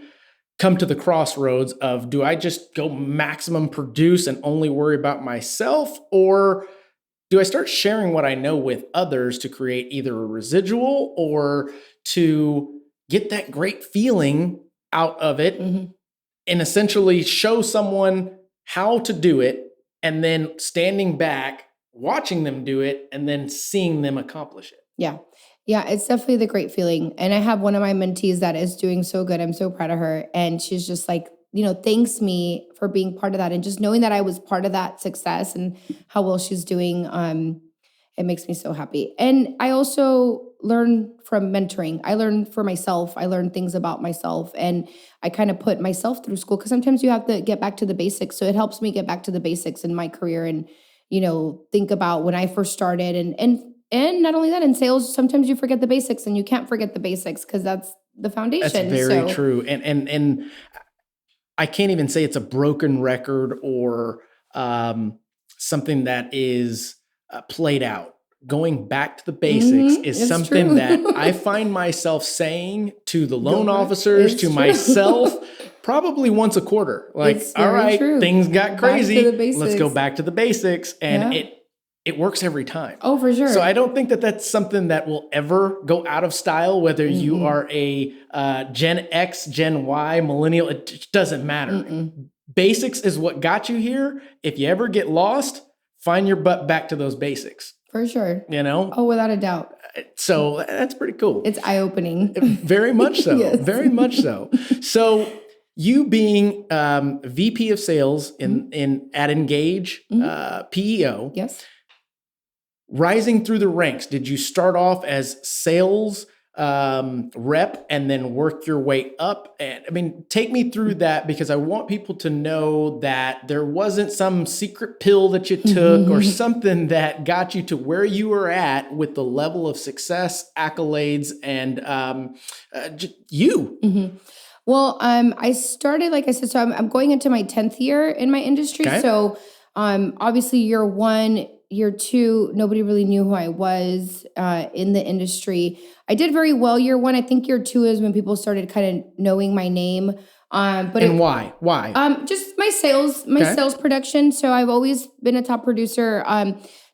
Speaker 2: come to the crossroads of, do I just go maximum produce and only worry about myself? Or do I start sharing what I know with others to create either a residual or to get that great feeling out of it and essentially show someone how to do it, and then standing back, watching them do it, and then seeing them accomplish it?
Speaker 3: Yeah. Yeah, it's definitely the great feeling. And I have one of my mentees that is doing so good. I'm so proud of her. And she's just like, thanks me for being part of that. And just knowing that I was part of that success and how well she's doing, it makes me so happy. And I also learn from mentoring. I learn for myself. I learn things about myself. And I kind of put myself through school because sometimes you have to get back to the basics. So it helps me get back to the basics in my career and, think about when I first started. And not only that, in sales, sometimes you forget the basics, and you can't forget the basics because that's the foundation.
Speaker 2: That's very true. And I can't even say it's a broken record or something that is played out. Going back to the basics is something that I find myself saying to the loan officers, to myself, probably once a quarter. Like, all right, things got crazy. Let's go back to the basics. And it works every time.
Speaker 3: Oh, for sure.
Speaker 2: So I don't think that that's something that will ever go out of style, whether you are a Gen X, Gen Y, Millennial, it doesn't matter. Basics is what got you here. If you ever get lost, find your butt back to those basics.
Speaker 3: For sure. Oh, without a doubt.
Speaker 2: So that's pretty cool.
Speaker 3: It's eye-opening.
Speaker 2: Very much so.
Speaker 3: Yes.
Speaker 2: Very much so. So you being VP of sales at Engage PEO.
Speaker 3: Yes.
Speaker 2: Rising through the ranks, did you start off as sales rep and then work your way up? And I mean, take me through that, because I want people to know that there wasn't some secret pill that you took or something that got you to where you were at with the level of success, accolades, and you.
Speaker 3: Well, I started, like I said, so I'm going into my 10th year in my industry.
Speaker 2: Okay.
Speaker 3: So obviously year 1, year 2, nobody really knew who I was in the industry. I did very well year 1. I think year 2 is when people started kind of knowing my name.
Speaker 2: Why?
Speaker 3: Just my sales production. So I've always been a top producer.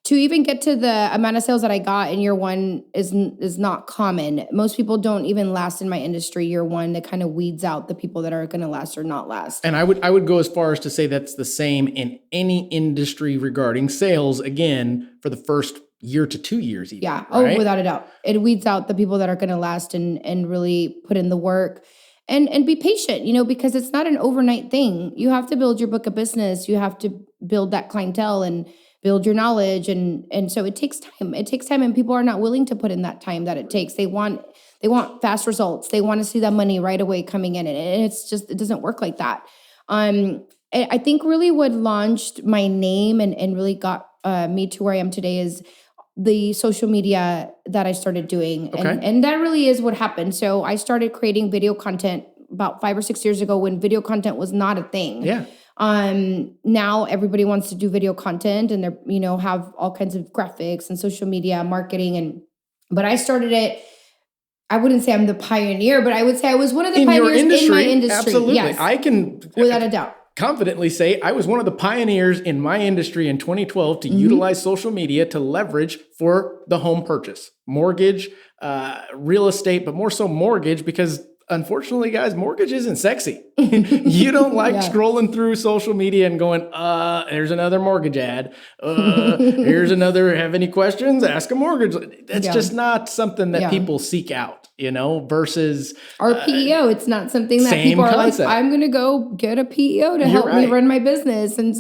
Speaker 3: To even get to the amount of sales that I got in year 1 is not common. Most people don't even last in my industry year 1. That kind of weeds out the people that are going to last or not last.
Speaker 2: And I would go as far as to say that's the same in any industry regarding sales, again, for the first year to 2 years even.
Speaker 3: Yeah.
Speaker 2: Right?
Speaker 3: Oh, without a doubt. It weeds out the people that are going to last and really put in the work. And be patient, because it's not an overnight thing. You have to build your book of business. You have to build that clientele and build your knowledge. And so it takes time. It takes time, and people are not willing to put in that time that it takes. They want fast results. They want to see that money right away coming in. And it doesn't work like that. I think really what launched my name and really got me to where I am today is the social media that I started doing.
Speaker 2: Okay.
Speaker 3: And that really is what happened. So I started creating video content about 5 or 6 years ago when video content was not a thing.
Speaker 2: Yeah.
Speaker 3: Now everybody wants to do video content, and they're, have all kinds of graphics and social media marketing. But I started it. I wouldn't say I'm the pioneer, but I would say I was one of the pioneers in my industry.
Speaker 2: Absolutely.
Speaker 3: Yes,
Speaker 2: I can
Speaker 3: without a doubt
Speaker 2: confidently say I was one of the pioneers in my industry in 2012 to utilize social media to leverage for the home purchase, mortgage, real estate, but more so mortgage, because unfortunately, guys, mortgage isn't sexy. You don't like scrolling through social media and going, there's another mortgage ad. Here's another, have any questions? Ask a mortgage. That's just not something that people seek out, versus
Speaker 3: our PEO. It's not something that people are
Speaker 2: concept.
Speaker 3: like, I'm going to go get a PEO to help me run my business. And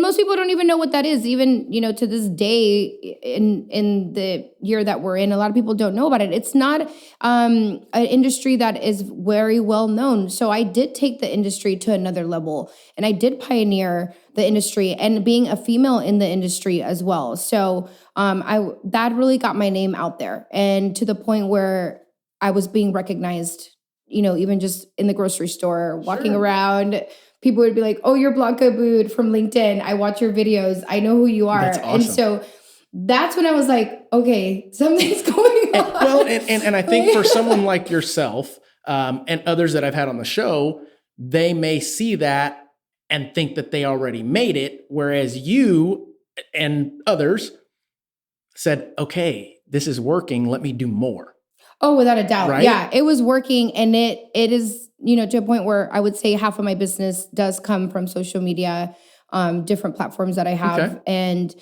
Speaker 3: most people don't even know what that is. Even, to this day in the year that we're in, a lot of people don't know about it. It's not an industry that is very well known. So I did take the industry to another level, and I did pioneer the industry, and being a female in the industry as well. So that really got my name out there, and to the point where I was being recognized, even just in the grocery store, walking around. People would be like, "Oh, you're Blanca Abbud from LinkedIn. I watch your videos. I know who you are."
Speaker 2: That's awesome.
Speaker 3: And so that's when I was like, okay, something's going on.
Speaker 2: And I think for someone like yourself, and others that I've had on the show, they may see that and think that they already made it, whereas you and others said, okay, this is working, let me do more.
Speaker 3: Oh, without a doubt.
Speaker 2: Right?
Speaker 3: Yeah, it was working, and it is, to a point where I would say half of my business does come from social media, different platforms that I have.
Speaker 2: Okay.
Speaker 3: And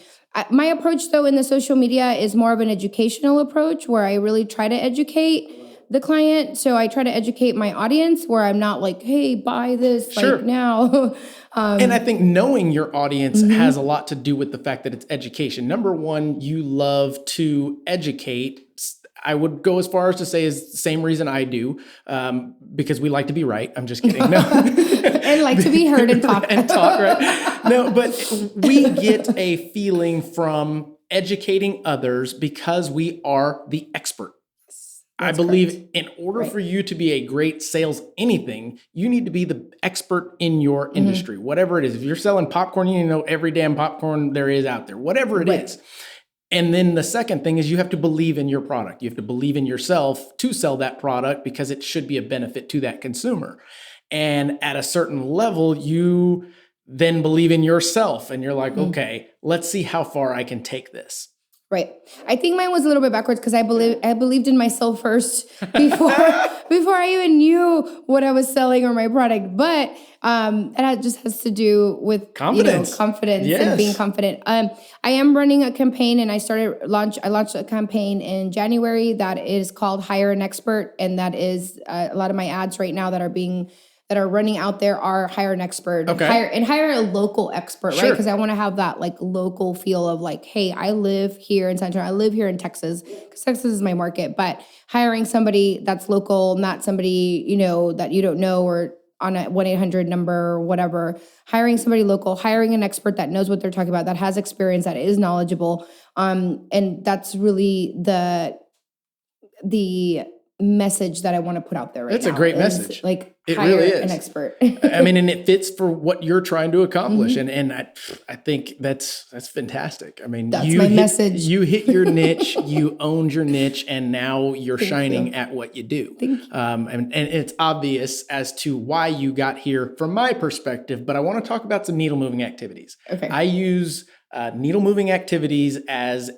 Speaker 3: my approach, though, in the social media is more of an educational approach, where I really try to educate the client. So I try to educate my audience, where I'm not like, hey, buy this like now.
Speaker 2: And I think knowing your audience has a lot to do with the fact that it's education. Number one, you love to educate. I would go as far as to say is the same reason I do, because we like to be right. I'm just kidding. No.
Speaker 3: And like to be heard and talk.
Speaker 2: Right? No, but we get a feeling from educating others because we are the expert. I believe in order for you to be a great sales anything, you need to be the expert in your industry, whatever it is. If you're selling popcorn, you need to know every damn popcorn there is out there, whatever it is. And then the second thing is you have to believe in your product. You have to believe in yourself to sell that product because it should be a benefit to that consumer. And at a certain level, you then believe in yourself and you're like, okay, let's see how far I can take this.
Speaker 3: Right. I think mine was a little bit backwards because I believed in myself first before I even knew what I was selling or my product. But that just has to do with confidence and being confident. I am running a campaign, and I launched a campaign in January that is called Hire an Expert, and that is a lot of my ads right now that are that are running out there are hire an expert,
Speaker 2: Okay.
Speaker 3: hire a local expert, right?
Speaker 2: Sure.
Speaker 3: Because I want to have that like local feel of like, hey, I live here in Central, I live here in Texas, because Texas is my market. But hiring somebody that's local, not somebody, that you don't know or on a 1-800 number or whatever, hiring somebody local, hiring an expert that knows what they're talking about, that has experience, that is knowledgeable. And that's really the message that I want to put out there right now.
Speaker 2: That's a great message.
Speaker 3: Like,
Speaker 2: it
Speaker 3: hire
Speaker 2: really is
Speaker 3: an expert.
Speaker 2: I mean, and it fits for what you're trying to accomplish. And I think that's fantastic. I mean,
Speaker 3: That's my message.
Speaker 2: You hit your niche, you owned your niche, and now you're
Speaker 3: Thank
Speaker 2: shining
Speaker 3: you.
Speaker 2: at what you do.
Speaker 3: Thank you.
Speaker 2: And it's obvious as to why you got here from my perspective, but I want to talk about some needle moving activities.
Speaker 3: Okay.
Speaker 2: I use needle moving activities as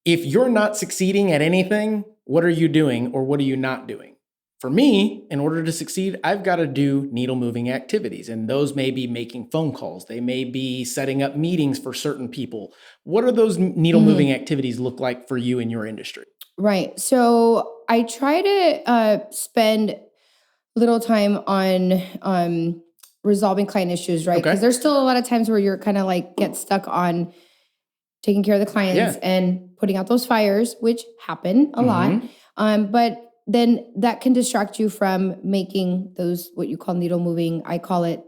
Speaker 2: if you're not succeeding at anything, what are you doing or what are you not doing? For me, in order to succeed, I've got to do needle moving activities. And those may be making phone calls. They may be setting up meetings for certain people. What are those needle moving activities look like for you in your industry?
Speaker 3: Right. So I try to spend little time on resolving client issues, right?
Speaker 2: Okay.
Speaker 3: Because there's still a lot of times where you're kind of like get stuck on taking care of the clients and putting out those fires, which happen a lot. But then that can distract you from making those, what you call needle moving. I call it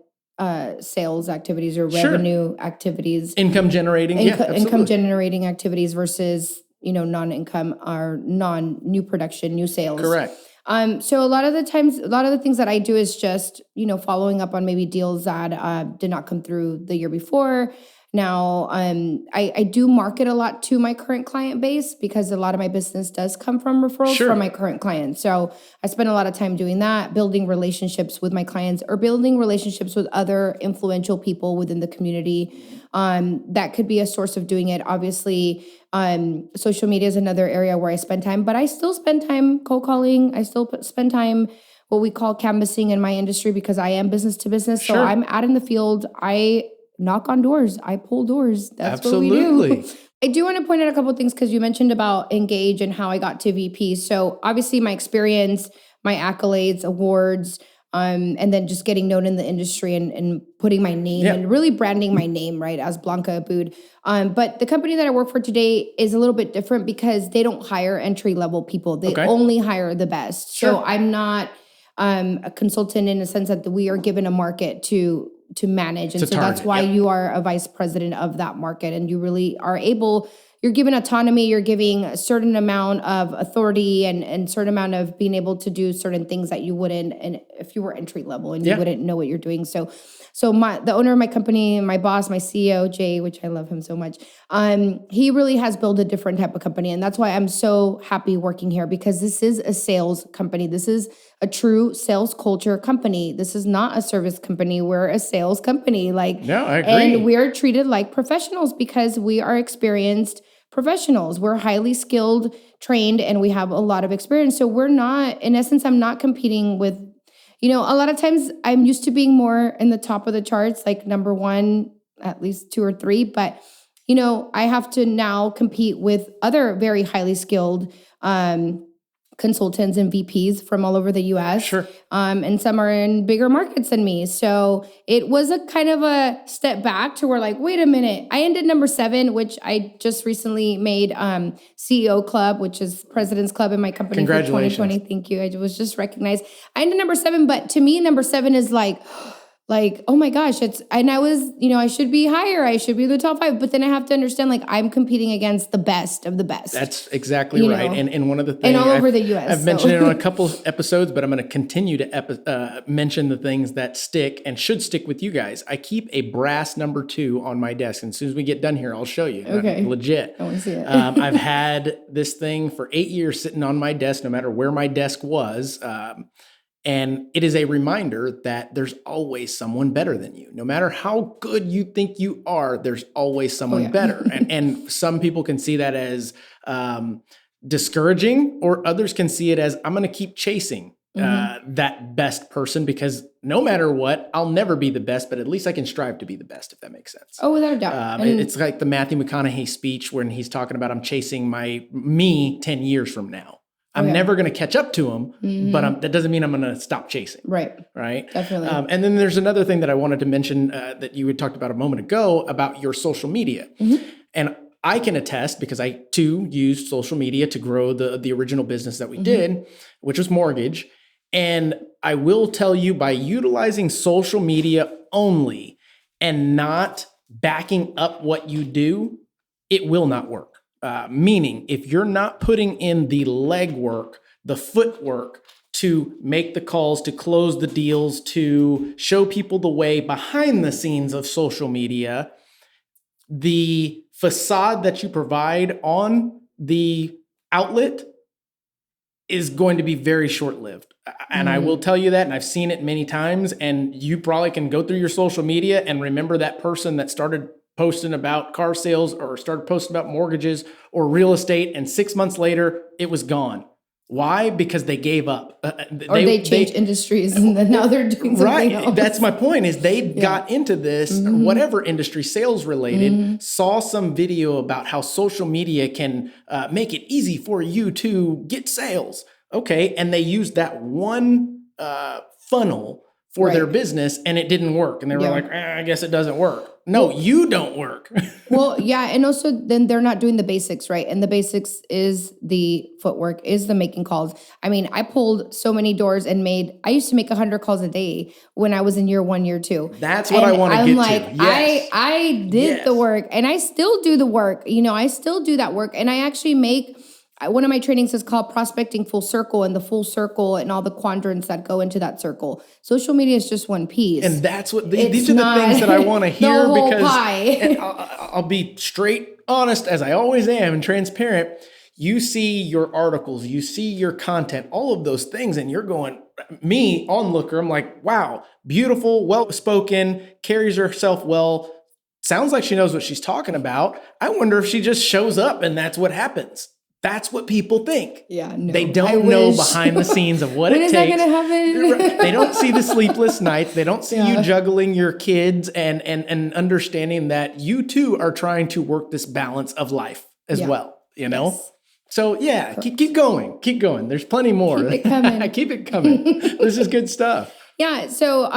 Speaker 3: sales activities or revenue activities.
Speaker 2: Income generating.
Speaker 3: Income generating activities versus, non-income or non-new production, new sales.
Speaker 2: Correct.
Speaker 3: So a lot of the times, a lot of the things that I do is just, following up on maybe deals that did not come through the year before. Now, I do market a lot to my current client base because a lot of my business does come from referrals from my current clients. So I spend a lot of time doing that, building relationships with my clients or building relationships with other influential people within the community. That could be a source of doing it. Obviously, social media is another area where I spend time, but I still spend time cold calling. I still spend time what we call canvassing in my industry because I am business to business. So I'm out in the field. I knock on doors. I pull doors. That's what we do. I do want to point out a couple of things because you mentioned about Engage and how I got to VP. So obviously my experience, my accolades, awards, and then just getting known in the industry and putting my name and really branding my name, right, as Blanca Abbud. But the company that I work for today is a little bit different because they don't hire entry-level people. They only hire the best. So I'm not a consultant in a sense that we are given a market to manage. And so that's why you are a vice president of that market. And you really are able, you're given autonomy, you're giving a certain amount of authority and certain amount of being able to do certain things that you wouldn't, and if you were entry level and you wouldn't know what you're doing. So the owner of my company, my boss, my CEO, Jay, which I love him so much, he really has built a different type of company. And that's why I'm so happy working here because this is a sales company. This is a true sales culture company. This is not a service company. We're a sales company. I agree. And we're treated like professionals because we are experienced professionals. We're highly skilled, trained, and we have a lot of experience. So we're not, in essence, I'm not competing with, a lot of times I'm used to being more in the top of the charts, like number one, at least 2 or 3. But, I have to now compete with other very highly skilled consultants and VPs from all over the US. And some are in bigger markets than me. So it was a kind of a step back to where wait a minute, I ended number 7, which I just recently made CEO Club, which is President's Club in my company for 2020. Thank you. I was just recognized. I ended number 7, but to me, number 7 is oh my gosh, I was, I should be higher. I should be the top 5, but then I have to understand, I'm competing against the best of the best.
Speaker 2: That's exactly right. And one of the things,
Speaker 3: and all over the US.
Speaker 2: I've mentioned it on a couple of episodes, but I'm going to continue to mention the things that stick and should stick with you guys. I keep a brass number 2 on my desk. And as soon as we get done here, I'll show you.
Speaker 3: Okay.
Speaker 2: Legit.
Speaker 3: I want to see it.
Speaker 2: I've had this thing for 8 years sitting on my desk, no matter where my desk was. And it is a reminder that there's always someone better than you. No matter how good you think you are, there's always someone better. And some people can see that as discouraging, or others can see it as I'm going to keep chasing that best person because no matter what, I'll never be the best, but at least I can strive to be the best, if that makes sense.
Speaker 3: Oh, without a doubt.
Speaker 2: It's like the Matthew McConaughey speech when he's talking about I'm chasing me 10 years from now. I'm never going to catch up to them, but that doesn't mean I'm going to stop chasing.
Speaker 3: Right.
Speaker 2: Right.
Speaker 3: Definitely.
Speaker 2: And then there's another thing that I wanted to mention that you had talked about a moment ago about your social media. And I can attest, because I too used social media to grow the original business that we did, which was mortgage. And I will tell you, by utilizing social media only and not backing up what you do, it will not work. Meaning, if you're not putting in the legwork, the footwork to make the calls, to close the deals, to show people the way behind the scenes of social media, the facade that you provide on the outlet is going to be very short-lived. And I will tell you that, and I've seen it many times, and you probably can go through your social media and remember that person that started posting about car sales or started posting about mortgages or real estate, and 6 months later, it was gone. Why? Because they gave up.
Speaker 3: Or they changed industries and then now they're doing something else.
Speaker 2: That's my point, is they got into this, whatever industry, sales related, saw some video about how social media can make it easy for you to get sales. Okay. And they used that one funnel for their business, and it didn't work. And they were like, I guess it doesn't work. No, you don't work.
Speaker 3: Well, yeah. And also then they're not doing the basics, right? And the basics is the footwork, is the making calls. I mean, I pulled so many doors and I used to make 100 calls a day when I was in year 1, year 2.
Speaker 2: That's what I want to get to. Yes.
Speaker 3: I did the work, and I still do the work. I still do that work. And I actually make, one of my trainings is called Prospecting Full Circle, and the full circle and all the quadrants that go into that circle. Social media is just one piece.
Speaker 2: And that's what these are the things that I want to hear,
Speaker 3: the whole
Speaker 2: because
Speaker 3: pie.
Speaker 2: And I'll be straight honest, as I always am, and transparent. You see your articles, you see your content, all of those things, and you're going, me, onlooker, I'm like, wow, beautiful, well-spoken, carries herself well, sounds like she knows what she's talking about. I wonder if she just shows up and that's what happens. That's what people think.
Speaker 3: Yeah, no.
Speaker 2: They don't know behind the scenes of what it takes.
Speaker 3: When is that going to happen?
Speaker 2: They don't see the sleepless nights. They don't see you juggling your kids and understanding that you too are trying to work this balance of life as well,
Speaker 3: Yes.
Speaker 2: So keep going. Keep going. There's plenty more.
Speaker 3: Keep it coming.
Speaker 2: Keep it coming. This is good stuff.
Speaker 3: Yeah. So,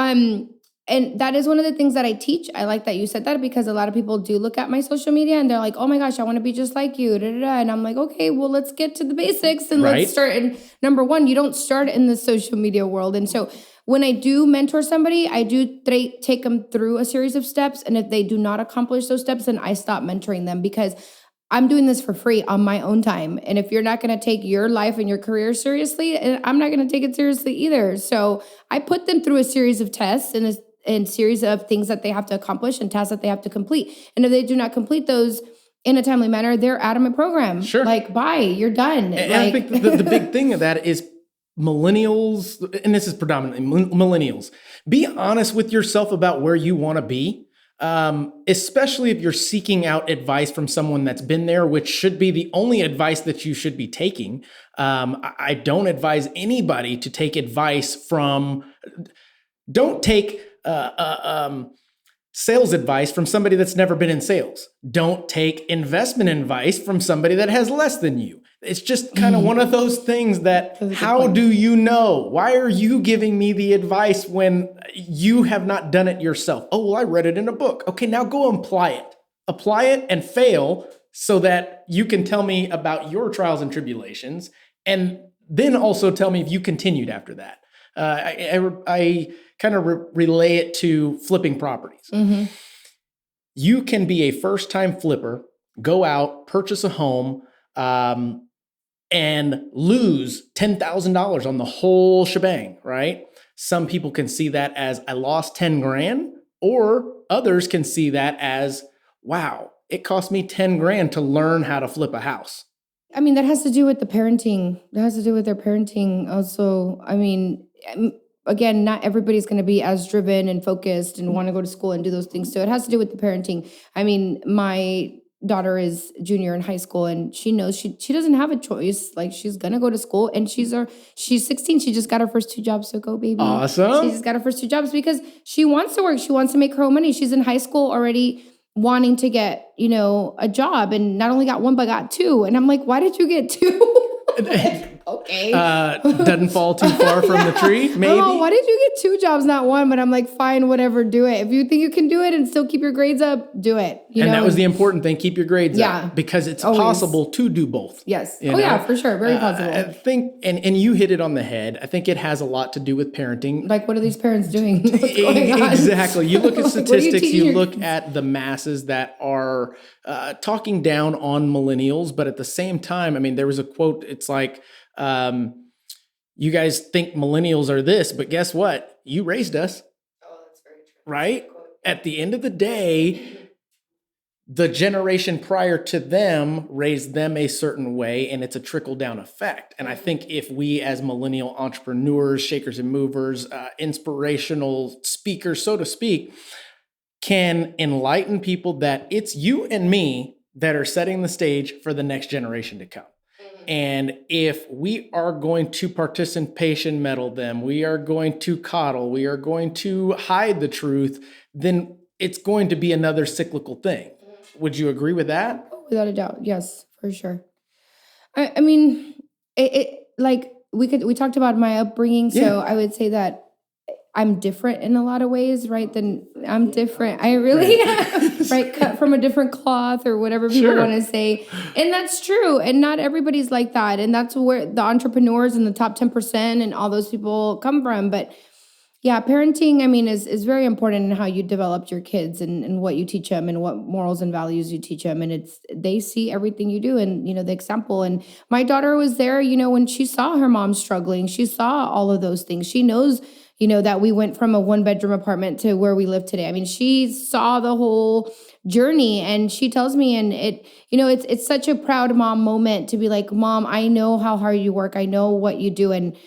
Speaker 3: and that is one of the things that I teach. I like that you said that, because a lot of people do look at my social media and they're like, oh my gosh, I want to be just like you. Da, da, da. And I'm like, okay, well, let's get to the basics and let's start. And number one, you don't start in the social media world. And so when I do mentor somebody, I do take them through a series of steps. And if they do not accomplish those steps, then I stop mentoring them, because I'm doing this for free on my own time. And if you're not going to take your life and your career seriously, I'm not going to take it seriously either. So I put them through a series of tests and series of things that they have to accomplish and tasks that they have to complete. And if they do not complete those in a timely manner, they're out of my program.
Speaker 2: Sure.
Speaker 3: Like, bye, you're done.
Speaker 2: And I think the big thing of that is millennials, and this is predominantly millennials, be honest with yourself about where you want to be. Especially if you're seeking out advice from someone that's been there, which should be the only advice that you should be taking. I don't advise anybody to take advice from, don't take sales advice from somebody that's never been in sales. Don't take investment advice from somebody that has less than you. It's just kind of one of those things that, how do you know? Why are you giving me the advice when you have not done it yourself? Oh, well, I read it in a book. Okay, now go apply it. Apply it and fail so that you can tell me about your trials and tribulations, and then also tell me if you continued after that. I kind of relay it to flipping properties.
Speaker 3: Mm-hmm.
Speaker 2: You can be a first-time flipper, go out, purchase a home, and lose $10,000 on the whole shebang, right? Some people can see that as, I lost 10 grand, or others can see that as, wow, it cost me 10 grand to learn how to flip a house.
Speaker 3: I mean, that has to do with the parenting. That has to do with their parenting also. I mean, again, not everybody's going to be as driven and focused and want to go to school and do those things. So it has to do with the parenting. I mean, my daughter is junior in high school, and she knows she doesn't have a choice. Like, she's going to go to school, and she's 16. She just got her first 2 jobs. So go, baby.
Speaker 2: Awesome.
Speaker 3: She just got her first 2 jobs because she wants to work. She wants to make her own money. She's in high school already wanting to get, a job, and not only got 1, but got 2. And I'm like, why did you get 2? Okay. okay.
Speaker 2: Doesn't fall too far from the tree, maybe.
Speaker 3: Oh, why did you get 2 jobs, not 1? But I'm like, fine, whatever, do it. If you think you can do it and still keep your grades up, do it.
Speaker 2: That was the important thing. Keep your grades up, because it's possible to do both.
Speaker 3: Yes. Yeah, for sure. Very possible.
Speaker 2: I think, and you hit it on the head. I think it has a lot to do with parenting.
Speaker 3: Like, what are these parents doing? What's going on?
Speaker 2: Exactly. You look at statistics, you look
Speaker 3: kids?
Speaker 2: at the masses that are talking down on millennials, but at the same time, I mean, there was a quote, it's like, you guys think millennials are this, but guess what? You raised us.
Speaker 3: Oh, that's very true.
Speaker 2: Right? At the end of the day, the generation prior to them raised them a certain way, and it's a trickle-down effect. And I think if we as millennial entrepreneurs, shakers and movers, inspirational speakers, so to speak, can enlighten people that it's you and me that are setting the stage for the next generation to come. And if we are going to participation meddle them, we are going to coddle, we are going to hide the truth, then it's going to be another cyclical thing. Would you agree with that?
Speaker 3: Without a doubt. Yes, for sure. I mean, like we talked about my upbringing. So I would say that I'm different in a lot of ways, right? Then I'm different. I really am, right? Cut from a different cloth or whatever people want to say. And that's true. And not everybody's like that. And that's where the entrepreneurs and the top 10% and all those people come from. But yeah, parenting, I mean, is very important in how you develop your kids and what you teach them and what morals and values you teach them. And they see everything you do and, the example. And my daughter was there, when she saw her mom struggling, she saw all of those things. She knows, that we went from a 1-bedroom apartment to where we live today. I mean, she saw the whole journey and she tells me, and it's such a proud mom moment to be like, Mom, I know how hard you work. I know what you do. And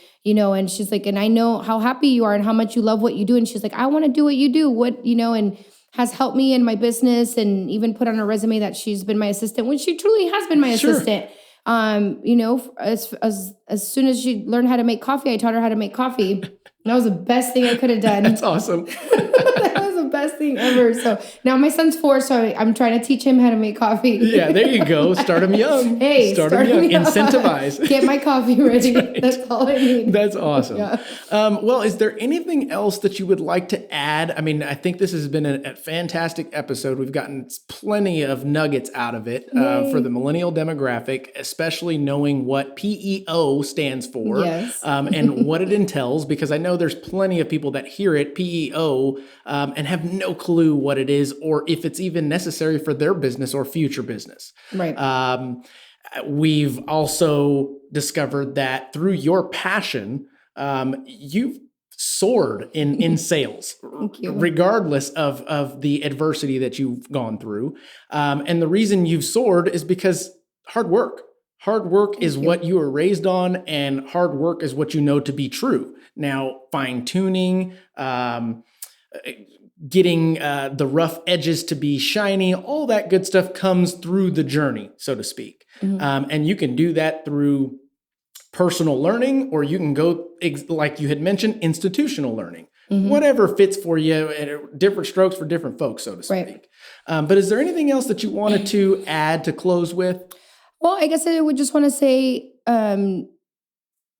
Speaker 3: she's like, and I know how happy you are and how much you love what you do. And she's like, I want to do what you do, and has helped me in my business and even put on her resume that she's been my assistant, when she truly has been my assistant. As soon as she learned how to make coffee, I taught her how to make coffee. That was the best thing I could have done.
Speaker 2: That's awesome.
Speaker 3: That was the best thing ever. So now my son's 4, so I'm trying to teach him how to make coffee.
Speaker 2: Yeah, there you go. Start him young.
Speaker 3: Hey,
Speaker 2: start him young. Incentivize.
Speaker 3: Get my coffee ready. That's all I need.
Speaker 2: That's awesome.
Speaker 3: Yeah.
Speaker 2: Well, is there anything else that you would like to add? I mean, I think this has been a fantastic episode. We've gotten plenty of nuggets out of it for the millennial demographic, especially knowing what PEO stands for and what it entails, because I know there's plenty of people that hear it, PEO, and have no clue what it is or if it's even necessary for their business or future business.
Speaker 3: Right.
Speaker 2: We've also discovered that through your passion, you've soared in sales, regardless of the adversity that you've gone through. And the reason you've soared is because hard work. Hard work is what you were raised on, and hard work is what you know to be true. Now, fine-tuning, getting the rough edges to be shiny, all that good stuff comes through the journey, so to speak. And you can do that through personal learning, or you can go, like you had mentioned, institutional learning. Whatever fits for you, different strokes for different folks, so to speak. But is there anything else that you wanted to add to close with?
Speaker 3: Well, I guess I would just want to say,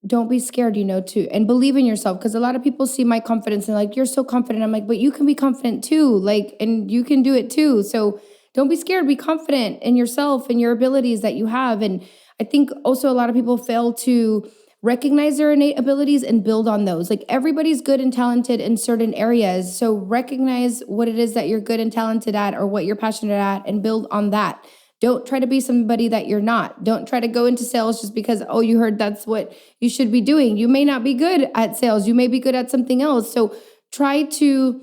Speaker 3: don't be scared, and believe in yourself. Because a lot of people see my confidence and like, you're so confident. I'm like, but you can be confident too, and you can do it too. So don't be scared, be confident in yourself and your abilities that you have. And I think also a lot of people fail to recognize their innate abilities and build on those. Like, everybody's good and talented in certain areas. So recognize what it is that you're good and talented at, or what you're passionate at, and build on that. Don't try to be somebody that you're not. Don't try to go into sales just because, you heard that's what you should be doing. You may not be good at sales. You may be good at something else. So try to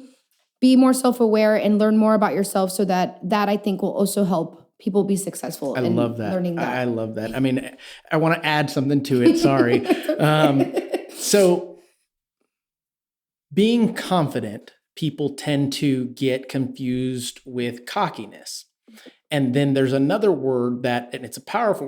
Speaker 3: be more self-aware and learn more about yourself, so that I think will also help people be successful.
Speaker 2: I love that.
Speaker 3: Learning that.
Speaker 2: I love that. I mean, I want to add something to it. Sorry. So being confident, people tend to get confused with cockiness. And then there's another word and it's a powerful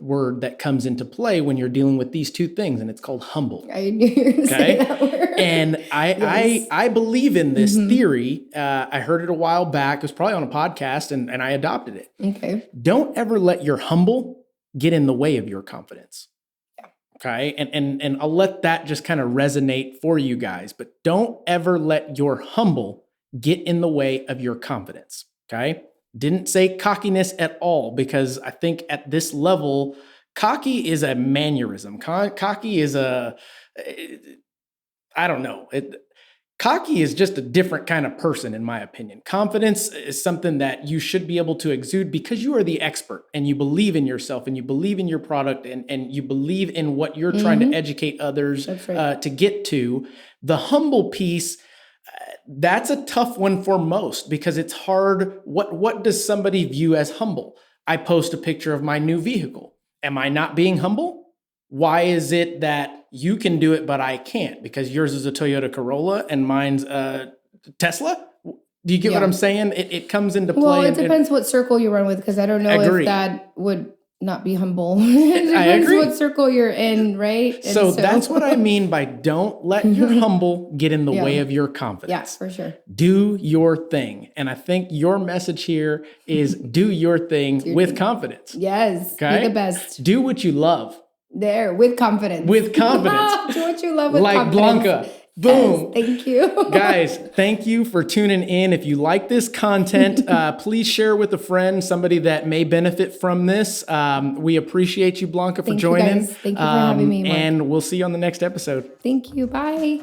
Speaker 2: word that comes into play when you're dealing with these two things, and it's called humble.
Speaker 3: I knew you were going to say that word.
Speaker 2: And I believe in this theory. I heard it a while back. It was probably on a podcast, and I adopted it.
Speaker 3: Okay.
Speaker 2: Don't ever let your humble get in the way of your confidence. Okay. And I'll let that just kind of resonate for you guys, but don't ever let your humble get in the way of your confidence. Okay. Didn't say cockiness at all, because I think at this level, cocky is a mannerism. Cocky is I don't know. Cocky is just a different kind of person, in my opinion. Confidence is something that you should be able to exude because you are the expert and you believe in yourself and you believe in your product and you believe in what you're trying to educate others to get to. The humble piece, that's a tough one for most because it's hard. What does somebody view as humble? I post a picture of my new vehicle. Am I not being humble? Why is it that you can do it, but I can't? Because yours is a Toyota Corolla and mine's a Tesla? Do you get what I'm saying? It comes into play.
Speaker 3: Well, it depends what circle you run with, because I don't know if that would not be humble. It depends what circle you're in, right? And
Speaker 2: so that's what I mean by don't let your humble get in the way of your confidence.
Speaker 3: Yes, for sure.
Speaker 2: Do your thing. And I think your message here is do your thing with confidence.
Speaker 3: Yes,
Speaker 2: okay?
Speaker 3: Be the best.
Speaker 2: Do what you love.
Speaker 3: There, with confidence.
Speaker 2: With confidence.
Speaker 3: Do what you love with
Speaker 2: like
Speaker 3: confidence.
Speaker 2: Blanca. Boom.
Speaker 3: Yes, thank you.
Speaker 2: Guys, thank you for tuning in. If you like this content, please share with a friend, somebody that may benefit from this. We appreciate you, Blanca, for joining.
Speaker 3: Thank you for having me, Mark.
Speaker 2: And we'll see you on the next episode.
Speaker 3: Thank you. Bye.